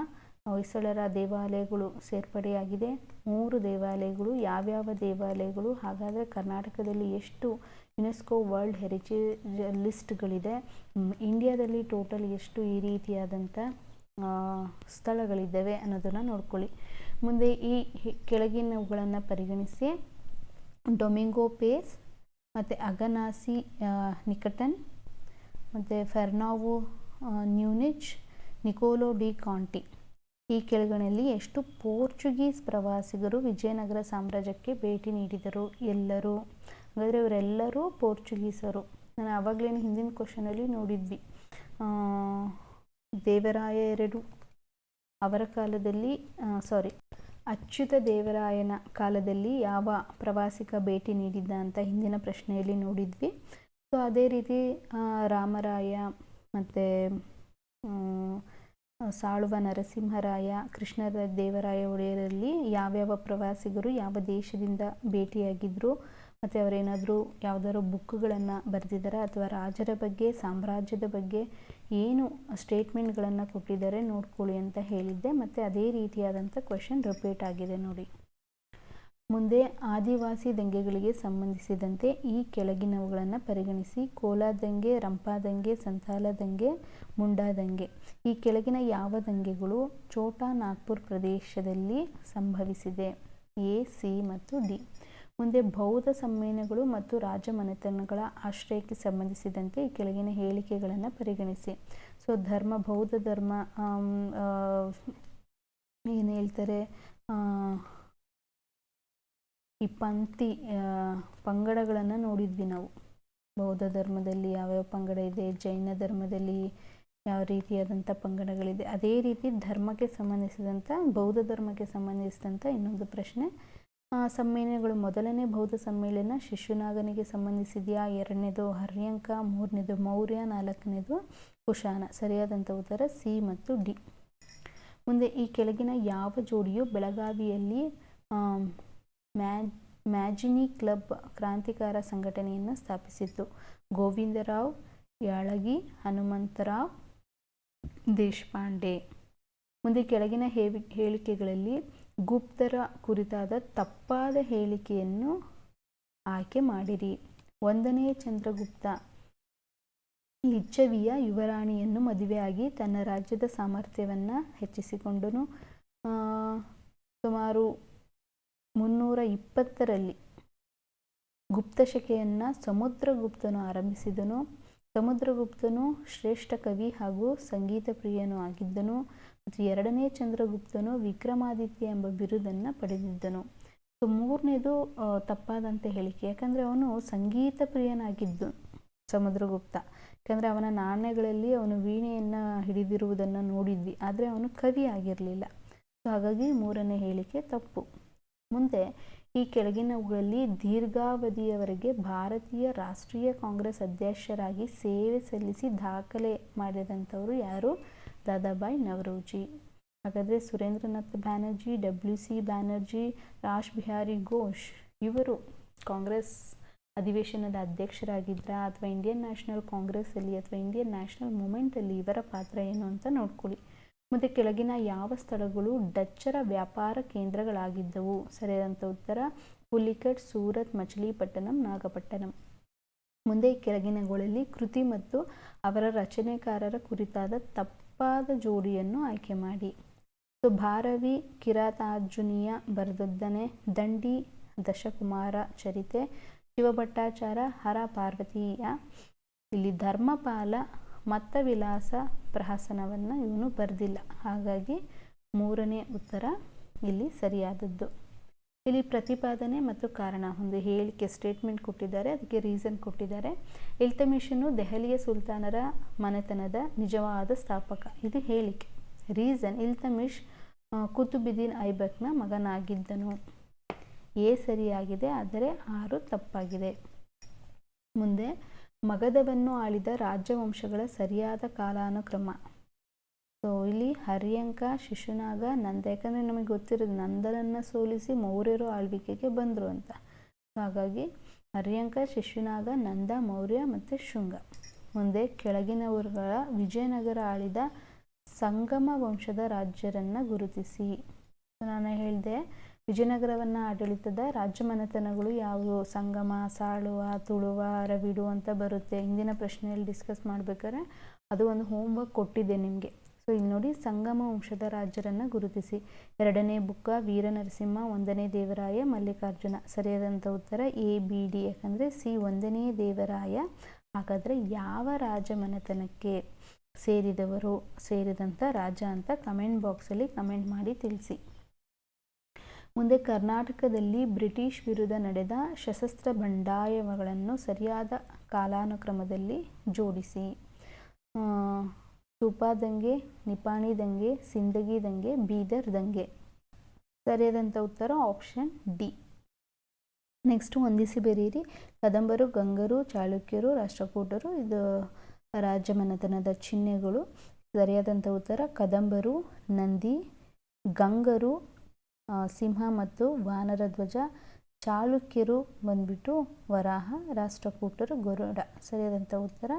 ಹೊಯ್ಸಳರ ದೇವಾಲಯಗಳು ಸೇರ್ಪಡೆಯಾಗಿದೆ. 3 ದೇವಾಲಯಗಳು. ಯಾವ್ಯಾವ ದೇವಾಲಯಗಳು? ಹಾಗಾದರೆ ಕರ್ನಾಟಕದಲ್ಲಿ ಎಷ್ಟು ಯುನೆಸ್ಕೋ ವರ್ಲ್ಡ್ ಹೆರಿಟೇಜ್ ಲಿಸ್ಟ್ಗಳಿದೆ? ಇಂಡಿಯಾದಲ್ಲಿ ಟೋಟಲ್ ಎಷ್ಟು ಈ ರೀತಿಯಾದಂಥ ಸ್ಥಳಗಳಿದ್ದಾವೆ ಅನ್ನೋದನ್ನು ನೋಡ್ಕೊಳ್ಳಿ. ಮುಂದೆ ಈ ಕೆಳಗಿನವುಗಳನ್ನು ಪರಿಗಣಿಸಿ. ಡೊಮಿಂಗೋ ಪೇಸ್ ಮತ್ತು ಅಗನಾಸಿ ನಿಕಟನ್ ಮತ್ತು ಫೆರ್ನಾವೋ ನ್ಯೂನಿಚ್, ನಿಕೋಲೋ ಡಿ ಕಾಂಟಿ. ಈ ಕೆಳಗಣಲ್ಲಿ ಎಷ್ಟು ಪೋರ್ಚುಗೀಸ್ ಪ್ರವಾಸಿಗರು ವಿಜಯನಗರ ಸಾಮ್ರಾಜ್ಯಕ್ಕೆ ಭೇಟಿ ನೀಡಿದರು? ಎಲ್ಲರೂ. ಹಾಗಾದರೆ ಇವರೆಲ್ಲರೂ ಪೋರ್ಚುಗೀಸರು. ನಾನು ಆವಾಗಲೇ ಹಿಂದಿನ ಕ್ವಶನಲ್ಲಿ ನೋಡಿದ್ವಿ. ದೇವರಾಯ II ಅವರ ಕಾಲದಲ್ಲಿ ಅಚ್ಯುತ ದೇವರಾಯನ ಕಾಲದಲ್ಲಿ ಯಾವ ಪ್ರವಾಸಿಗ ಭೇಟಿ ನೀಡಿದ್ದ ಅಂತ ಹಿಂದಿನ ಪ್ರಶ್ನೆಯಲ್ಲಿ ನೋಡಿದ್ವಿ. ಸೊ ಅದೇ ರೀತಿ ರಾಮರಾಯ ಮತ್ತು ಸಾಳುವ ನರಸಿಂಹರಾಯ, ಕೃಷ್ಣದೇವರಾಯ ಒಡೆಯರಲ್ಲಿ ಯಾವ್ಯಾವ ಪ್ರವಾಸಿಗರು ಯಾವ ದೇಶದಿಂದ ಭೇಟಿಯಾಗಿದ್ದರು, ಮತ್ತು ಅವರೇನಾದರೂ ಯಾವುದಾದ್ರು ಬುಕ್ಗಳನ್ನು ಬರೆದಿದ್ದಾರೆ ಅಥವಾ ರಾಜರ ಬಗ್ಗೆ, ಸಾಮ್ರಾಜ್ಯದ ಬಗ್ಗೆ ಏನು ಸ್ಟೇಟ್ಮೆಂಟ್ಗಳನ್ನು ಕೊಟ್ಟಿದ್ದಾರೆ ನೋಡ್ಕೊಳ್ಳಿ ಅಂತ ಹೇಳಿದ್ದೆ. ಮತ್ತು ಅದೇ ರೀತಿಯಾದಂಥ ಕ್ವೆಶನ್ ರಿಪೀಟ್ ಆಗಿದೆ ನೋಡಿ. ಮುಂದೆ ಆದಿವಾಸಿ ದಂಗೆಗಳಿಗೆ ಸಂಬಂಧಿಸಿದಂತೆ ಈ ಕೆಳಗಿನವುಗಳನ್ನು ಪರಿಗಣಿಸಿ. ಕೋಲಾ ದಂಗೆ, ರಂಪಾ ದಂಗೆ, ಸಂತಾಲ ದಂಗೆ, ಮುಂಡಾ ದಂಗೆ. ಈ ಕೆಳಗಿನ ಯಾವ ದಂಗೆಗಳು ಛೋಟಾ ನಾಗ್ಪುರ್ ಪ್ರದೇಶದಲ್ಲಿ ಸಂಭವಿಸಿದೆ? A, C ಮತ್ತು D. ಮುಂದೆ ಬೌದ್ಧ ಸಮ್ಮೇಳನಗಳು ಮತ್ತು ರಾಜಮನೆತನಗಳ ಆಶ್ರಯಕ್ಕೆ ಸಂಬಂಧಿಸಿದಂತೆ ಈ ಕೆಳಗಿನ ಹೇಳಿಕೆಗಳನ್ನು ಪರಿಗಣಿಸಿ. ಸೊ ಬೌದ್ಧ ಧರ್ಮ ಏನು ಹೇಳ್ತಾರೆ, ಈ ಪಂಗಡಗಳನ್ನು ನೋಡಿದ್ವಿ ನಾವು. ಬೌದ್ಧ ಧರ್ಮದಲ್ಲಿ ಯಾವ್ಯಾವ ಪಂಗಡ ಇದೆ, ಜೈನ ಧರ್ಮದಲ್ಲಿ ಯಾವ ರೀತಿಯಾದಂಥ ಪಂಗಡಗಳಿದೆ. ಅದೇ ರೀತಿ ಧರ್ಮಕ್ಕೆ ಸಂಬಂಧಿಸಿದಂಥ, ಬೌದ್ಧ ಧರ್ಮಕ್ಕೆ ಸಂಬಂಧಿಸಿದಂಥ ಇನ್ನೊಂದು ಪ್ರಶ್ನೆ. ಸಮ್ಮೇಳನಗಳು, ಮೊದಲನೇ ಬೌದ್ಧ ಸಮ್ಮೇಳನ ಶಿಶುನಾಗನಿಗೆ ಸಂಬಂಧಿಸಿದೆಯಾ? 2ನೇದು ಹರ್ಯಂಕ, 3ನೇದು ಮೌರ್ಯ, 4ನೇದು ಕುಶಾನ. ಸರಿಯಾದಂಥ ಉತ್ತರ C ಮತ್ತು D. ಮುಂದೆ ಈ ಕೆಳಗಿನ ಯಾವ ಜೋಡಿಯು ಬೆಳಗಾವಿಯಲ್ಲಿ ಮ್ಯಾಜಿನಿ ಕ್ಲಬ್ ಕ್ರಾಂತಿಕಾರ ಸಂಘಟನೆಯನ್ನು ಸ್ಥಾಪಿಸಿತು? ಗೋವಿಂದರಾವ್ ಯಾಳಗಿ, ಹನುಮಂತರಾವ್ ದೇಶಪಾಂಡೆ. ಮುಂದೆ ಕೆಳಗಿನ ಹೇಳಿಕೆಗಳಲ್ಲಿ ಗುಪ್ತರ ಕುರಿತಾದ ತಪ್ಪಾದ ಹೇಳಿಕೆಯನ್ನು ಆಯ್ಕೆ ಮಾಡಿರಿ. 1ನೇ ಚಂದ್ರಗುಪ್ತ ಲಿಚ್ಚವಿಯ ಯುವರಾಣಿಯನ್ನು ಮದುವೆಯಾಗಿ ತನ್ನ ರಾಜ್ಯದ ಸಾಮರ್ಥ್ಯವನ್ನು ಹೆಚ್ಚಿಸಿಕೊಂಡನು. ಸುಮಾರು 320ರಲ್ಲಿ ಗುಪ್ತಶಕೆಯನ್ನು ಸಮುದ್ರಗುಪ್ತನು ಆರಂಭಿಸಿದನು. ಸಮುದ್ರಗುಪ್ತನು ಶ್ರೇಷ್ಠ ಕವಿ ಹಾಗೂ ಸಂಗೀತ ಪ್ರಿಯನೂ ಆಗಿದ್ದನು ಮತ್ತು ಎರಡನೇ ಚಂದ್ರಗುಪ್ತನು ವಿಕ್ರಮಾದಿತ್ಯ ಎಂಬ ಬಿರುದನ್ನು ಪಡೆದಿದ್ದನು. ಸೊ ಮೂರನೇದು ತಪ್ಪಾದಂಥ ಹೇಳಿಕೆ, ಯಾಕಂದರೆ ಅವನು ಸಂಗೀತ ಪ್ರಿಯನಾಗಿದ್ದು ಸಮುದ್ರಗುಪ್ತ. ಯಾಕಂದರೆ ಅವನ ನಾಣ್ಯಗಳಲ್ಲಿ ಅವನು ವೀಣೆಯನ್ನು ಹಿಡಿದಿರುವುದನ್ನು ನೋಡಿದ್ವಿ, ಆದರೆ ಅವನು ಕವಿ ಆಗಿರಲಿಲ್ಲ. ಸೊ ಹಾಗಾಗಿ ಮೂರನೇ ಹೇಳಿಕೆ ತಪ್ಪು. ಮುಂದೆ ಈ ಕೆಳಗಿನವುಗಳಲ್ಲಿ ದೀರ್ಘಾವಧಿಯವರೆಗೆ ಭಾರತೀಯ ರಾಷ್ಟ್ರೀಯ ಕಾಂಗ್ರೆಸ್ ಅಧ್ಯಕ್ಷರಾಗಿ ಸೇವೆ ಸಲ್ಲಿಸಿ ದಾಖಲೆ ಮಾಡಿದಂಥವರು ಯಾರು? ದಾದಾಬಾಯಿ ನವರೋಜಿ. ಹಾಗಾದರೆ ಸುರೇಂದ್ರನಾಥ್ ಬ್ಯಾನರ್ಜಿ, WC ಬ್ಯಾನರ್ಜಿ, ರಾಶ್ ಬಿಹಾರಿ ಘೋಷ್ ಇವರು ಕಾಂಗ್ರೆಸ್ ಅಧಿವೇಶನದ ಅಧ್ಯಕ್ಷರಾಗಿದ್ದ ಅಥವಾ ಇಂಡಿಯನ್ ನ್ಯಾಷನಲ್ ಕಾಂಗ್ರೆಸ್ಸಲ್ಲಿ ಅಥವಾ ಇಂಡಿಯನ್ ನ್ಯಾಷನಲ್ ಮೂಮೆಂಟಲ್ಲಿ ಇವರ ಪಾತ್ರ ಏನು ಅಂತ ನೋಡ್ಕೊಳ್ಳಿ. ಮತ್ತು ಕೆಳಗಿನ ಯಾವ ಸ್ಥಳಗಳು ಡಚ್ಚರ ವ್ಯಾಪಾರ ಕೇಂದ್ರಗಳಾಗಿದ್ದವು? ಸರಿಯಾದಂಥ ಉತ್ತರ ಪುಲಿಕಟ್, ಸೂರತ್, ಮಚಿಲಿಪಟ್ಟಣಂ, ನಾಗಪಟ್ಟಣಂ. ಮುಂದೆ ಈ ಕೆಳಗಿನಗಳಲ್ಲಿ ಕೃತಿ ಮತ್ತು ಅವರ ರಚನೆಕಾರರ ಕುರಿತಾದ ತಪ್ಪಾದ ಜೋಡಿಯನ್ನು ಆಯ್ಕೆ ಮಾಡಿ. ಸೊ ಭಾರವಿ ಕಿರಾತಾರ್ಜುನೀಯ ಬರೆದದ್ದನೇ, ದಂಡಿ ದಶಕುಮಾರ ಚರಿತೆ, ಶಿವಭಟ್ಟಾಚಾರ ಹರ ಪಾರ್ವತೀಯ. ಇಲ್ಲಿ ಧರ್ಮಪಾಲ ಮತ್ತವಿಲಾಸ ಪ್ರಹಸನವನ್ನು ಇವನು ಬರೆದಿಲ್ಲ. ಹಾಗಾಗಿ ಮೂರನೇ ಉತ್ತರ ಇಲ್ಲಿ ಸರಿಯಾದದ್ದು. ಇಲ್ಲಿ ಪ್ರತಿಪಾದನೆ ಮತ್ತು ಕಾರಣ, ಒಂದು ಹೇಳಿಕೆ ಸ್ಟೇಟ್ಮೆಂಟ್ ಕೊಟ್ಟಿದ್ದಾರೆ, ಅದಕ್ಕೆ ರೀಸನ್ ಕೊಟ್ಟಿದ್ದಾರೆ. ಇಲ್ತಮಿಷನು ದೆಹಲಿಯ ಸುಲ್ತಾನರ ಮನೆತನದ ನಿಜವಾದ ಸ್ಥಾಪಕ, ಇದು ಹೇಳಿಕೆ. ರೀಸನ್, ಇಲ್ತಮಿಷ್ ಕುತುಬುದ್ದೀನ್ ಐಬಕ್ನ ಮಗನಾಗಿದ್ದನು. ಎ ಸರಿಯಾಗಿದೆ, ಆದರೆ 6 ತಪ್ಪಾಗಿದೆ. ಮುಂದೆ ಮಗಧವನ್ನು ಆಳಿದ ರಾಜವಂಶಗಳ ಸರಿಯಾದ ಕಾಲಾನುಕ್ರಮ. ಸೊ ಇಲ್ಲಿ ಹರ್ಯಂಕ, ಶಿಶುನಾಗ, ನಂದ. ಯಾಕಂದರೆ ನಮಗೆ ಗೊತ್ತಿರೋದು ನಂದನನ್ನು ಸೋಲಿಸಿ ಮೌರ್ಯರು ಆಳ್ವಿಕೆಗೆ ಬಂದರು ಅಂತ. ಹಾಗಾಗಿ ಹರ್ಯಂಕ, ಶಿಶುನಾಗ, ನಂದ, ಮೌರ್ಯ ಮತ್ತು ಶುಂಗ. ಮುಂದೆ ಕೆಳಗಿನವರುಗಳ ವಿಜಯನಗರ ಆಳಿದ ಸಂಗಮ ವಂಶದ ರಾಜ್ಯರನ್ನು ಗುರುತಿಸಿ. ನಾನು ಹೇಳಿದೆ ವಿಜಯನಗರವನ್ನು ಆಡಳಿತದ ರಾಜ್ಯಮನೆತನಗಳು ಯಾವುವು? ಸಂಗಮ, ಸಾಳುವ, ತುಳುವ, ಅರವಿಡು ಅಂತ ಬರುತ್ತೆ. ಹಿಂದಿನ ಪ್ರಶ್ನೆಯಲ್ಲಿ ಡಿಸ್ಕಸ್ ಮಾಡಬೇಕಾದ್ರೆ ಅದು ಒಂದು ಹೋಮ್ವರ್ಕ್ ಕೊಟ್ಟಿದ್ದೆ ನಿಮಗೆ. ಸೊ ಇಲ್ಲಿ ನೋಡಿ, ಸಂಗಮ ವಂಶದ ರಾಜ್ಯರನ್ನು ಗುರುತಿಸಿ. ಎರಡನೇ ಬುಕ್ಕ ವೀರನರಸಿಂಹ, 1ನೇ ದೇವರಾಯ, ಮಲ್ಲಿಕಾರ್ಜುನ. ಸರಿಯಾದಂಥ ಉತ್ತರ ABD. ಯಾಕಂದರೆ C 1ನೇ ದೇವರಾಯ. ಹಾಗಾದರೆ ಯಾವ ರಾಜಮನೆತನಕ್ಕೆ ಸೇರಿದಂಥ ರಾಜ ಅಂತ ಕಮೆಂಟ್ ಬಾಕ್ಸಲ್ಲಿ ಕಮೆಂಟ್ ಮಾಡಿ ತಿಳಿಸಿ. ಮುಂದೆ ಕರ್ನಾಟಕದಲ್ಲಿ ಬ್ರಿಟಿಷ್ ವಿರುದ್ಧ ನಡೆದ ಸಶಸ್ತ್ರ ಬಂಡಾಯಗಳನ್ನು ಸರಿಯಾದ ಕಾಲಾನುಕ್ರಮದಲ್ಲಿ ಜೋಡಿಸಿ. ಸೂಪಾ ದಂಗೆ, ನಿಪಾಣಿ ದಂಗೆ, ಸಿಂದಗಿ ದಂಗೆ, ಬೀದರ್ ದಂಗೆ. ಸರಿಯಾದಂಥ ಉತ್ತರ ಆಪ್ಷನ್ D. ನೆಕ್ಸ್ಟ್ ಹೊಂದಿಸಿ ಬರೀರಿ. ಕದಂಬರು, ಗಂಗರು, ಚಾಳುಕ್ಯರು, ರಾಷ್ಟ್ರಕೂಟರು. ಇದು ರಾಜಮನೆತನದ ಚಿಹ್ನೆಗಳು. ಸರಿಯಾದಂಥ ಉತ್ತರ ಕದಂಬರು ನಂದಿ, ಗಂಗರು ಸಿಂಹ ಮತ್ತು ವಾನರ ಧ್ವಜ, ಚಾಳುಕ್ಯರು ಬಂದ್ಬಿಟ್ಟು ವರಾಹ, ರಾಷ್ಟ್ರಕೂಟರು ಗರುಡ. ಸರಿಯಾದಂಥ ಉತ್ತರ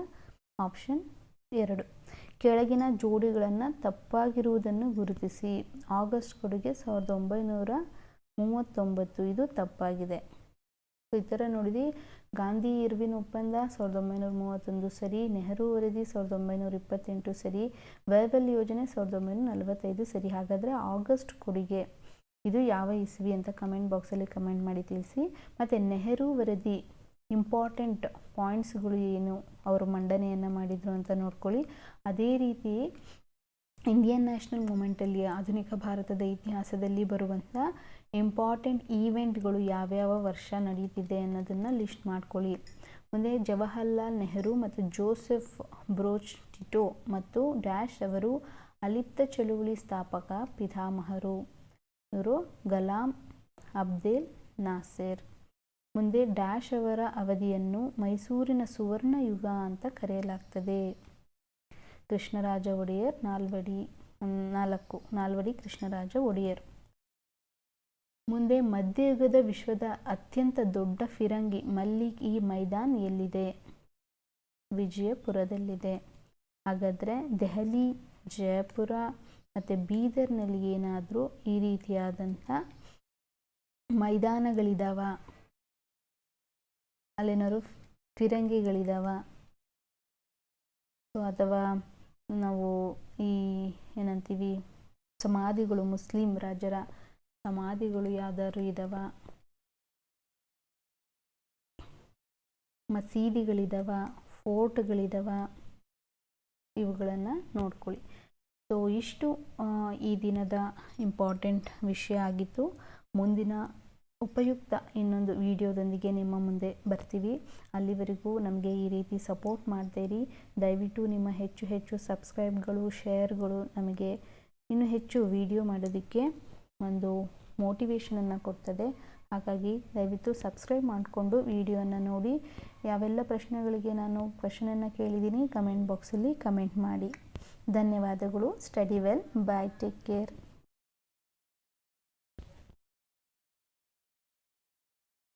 ಆಪ್ಷನ್ 2. ಕೆಳಗಿನ ಜೋಡಿಗಳನ್ನು ತಪ್ಪಾಗಿರುವುದನ್ನು ಗುರುತಿಸಿ. ಆಗಸ್ಟ್ ಕೊಡುಗೆ 1939, ಇದು ತಪ್ಪಾಗಿದೆ. ಈ ಥರ ನೋಡಿದ್ವಿ. ಗಾಂಧಿ ಇರ್ವಿನ್ ಒಪ್ಪಂದ 1931 ಸರಿ, ನೆಹರು ವರದಿ 1928 ಸರಿ, ವೇರ್ವೆಲ್ ಯೋಜನೆ 1945 ಸರಿ. ಹಾಗಾದರೆ ಆಗಸ್ಟ್ ಕೊಡುಗೆ ಇದು ಯಾವ ಇಸ್ವಿ ಅಂತ ಕಮೆಂಟ್ ಬಾಕ್ಸಲ್ಲಿ ಕಮೆಂಟ್ ಮಾಡಿ ತಿಳಿಸಿ. ಮತ್ತು ನೆಹರು ವರದಿ ಇಂಪಾರ್ಟೆಂಟ್ ಪಾಯಿಂಟ್ಸ್ಗಳು ಏನು ಅವರು ಮಂಡನೆಯನ್ನು ಮಾಡಿದರು ಅಂತ ನೋಡ್ಕೊಳ್ಳಿ. ಅದೇ ರೀತಿ ಇಂಡಿಯನ್ ನ್ಯಾಷನಲ್ ಮೂಮೆಂಟಲ್ಲಿ ಆಧುನಿಕ ಭಾರತದ ಇತಿಹಾಸದಲ್ಲಿ ಬರುವಂಥ ಇಂಪಾರ್ಟೆಂಟ್ ಈವೆಂಟ್ಗಳು ಯಾವ್ಯಾವ ವರ್ಷ ನಡೀತಿದೆ ಅನ್ನೋದನ್ನು ಲಿಸ್ಟ್ ಮಾಡ್ಕೊಳ್ಳಿ. ಮುಂದೆ ಜವಾಹರ್ಲಾಲ್ ನೆಹರು ಮತ್ತು ಜೋಸೆಫ್ ಬ್ರೋಚ್ ಟಿಟೋ ಮತ್ತು ಡ್ಯಾಶ್ ಅವರು ಅಲಿಪ್ತ ಚಳುವಳಿ ಸ್ಥಾಪಕ ಪಿತಾಮಹರು. ಇವರು ಗುಲಾಂ ಅಬ್ದೆಲ್ ನಾಸೆರ್. ಮುಂದೆ ಡ್ಯಾಶ್ ಅವರ ಅವಧಿಯನ್ನು ಮೈಸೂರಿನ ಸುವರ್ಣ ಯುಗ ಅಂತ ಕರೆಯಲಾಗ್ತದೆ. ಕೃಷ್ಣರಾಜ ಒಡೆಯರ್, ನಾಲ್ವಡಿ ಕೃಷ್ಣರಾಜ ಒಡೆಯರ್. ಮುಂದೆ ಮಧ್ಯಯುಗದ ವಿಶ್ವದ ಅತ್ಯಂತ ದೊಡ್ಡ ಫಿರಂಗಿ ಮಲ್ಲಿಕ್ ಇ ಮೈದಾನ್ ಎಲ್ಲಿದೆ? ವಿಜಯಪುರದಲ್ಲಿದೆ. ಹಾಗಾದರೆ ದೆಹಲಿ, ಜಯಪುರ ಮತ್ತು ಬೀದರ್ನಲ್ಲಿ ಏನಾದರೂ ಈ ರೀತಿಯಾದಂಥ ಮೈದಾನಗಳಿದಾವ? ಅಲ್ಲೇನಾದ್ರು ಫಿರಂಗಿಗಳಿದಾವ? ಸೊ ಅಥವಾ ನಾವು ಈ ಏನಂತೀವಿ ಸಮಾಧಿಗಳು, ಮುಸ್ಲಿಂ ರಾಜರ ಸಮಾಧಿಗಳು ಯಾವ್ದಾದ್ರು ಇದಾವ, ಮಸೀದಿಗಳಿದಾವ, ಫೋರ್ಟ್ಗಳಿದಾವ, ಇವುಗಳನ್ನು ನೋಡ್ಕೊಳ್ಳಿ. ಸೊ ಇಷ್ಟು ಈ ದಿನದ ಇಂಪಾರ್ಟೆಂಟ್ ವಿಷಯ ಆಗಿತ್ತು. ಮುಂದಿನ ಉಪಯುಕ್ತ ಇನ್ನೊಂದು ವಿಡಿಯೋದೊಂದಿಗೆ ನಿಮ್ಮ ಮುಂದೆ ಬರ್ತೀವಿ. ಅಲ್ಲಿವರೆಗೂ ನಮಗೆ ಈ ರೀತಿ ಸಪೋರ್ಟ್ ಮಾಡ್ತೀರಿ. ದಯವಿಟ್ಟು ನಿಮ್ಮ ಹೆಚ್ಚು ಸಬ್ಸ್ಕ್ರೈಬ್ಗಳು, ಶೇರ್ಗಳು ನಮಗೆ ಇನ್ನೂ ಹೆಚ್ಚು ವಿಡಿಯೋ ಮಾಡೋದಕ್ಕೆ ಒಂದು ಮೋಟಿವೇಶನನ್ನು ಕೊಡ್ತದೆ. ಹಾಗಾಗಿ ದಯವಿಟ್ಟು ಸಬ್ಸ್ಕ್ರೈಬ್ ಮಾಡಿಕೊಂಡು ವಿಡಿಯೋನ ನೋಡಿ. ಯಾವೆಲ್ಲ ಪ್ರಶ್ನೆಗಳಿಗೆ ನಾನು ಕ್ವೆಶನನ್ನು ಕೇಳಿದ್ದೀನಿ ಕಮೆಂಟ್ ಬಾಕ್ಸಲ್ಲಿ ಕಮೆಂಟ್ ಮಾಡಿ. ಧನ್ಯವಾದಗಳು. Study well. Bye. Take care.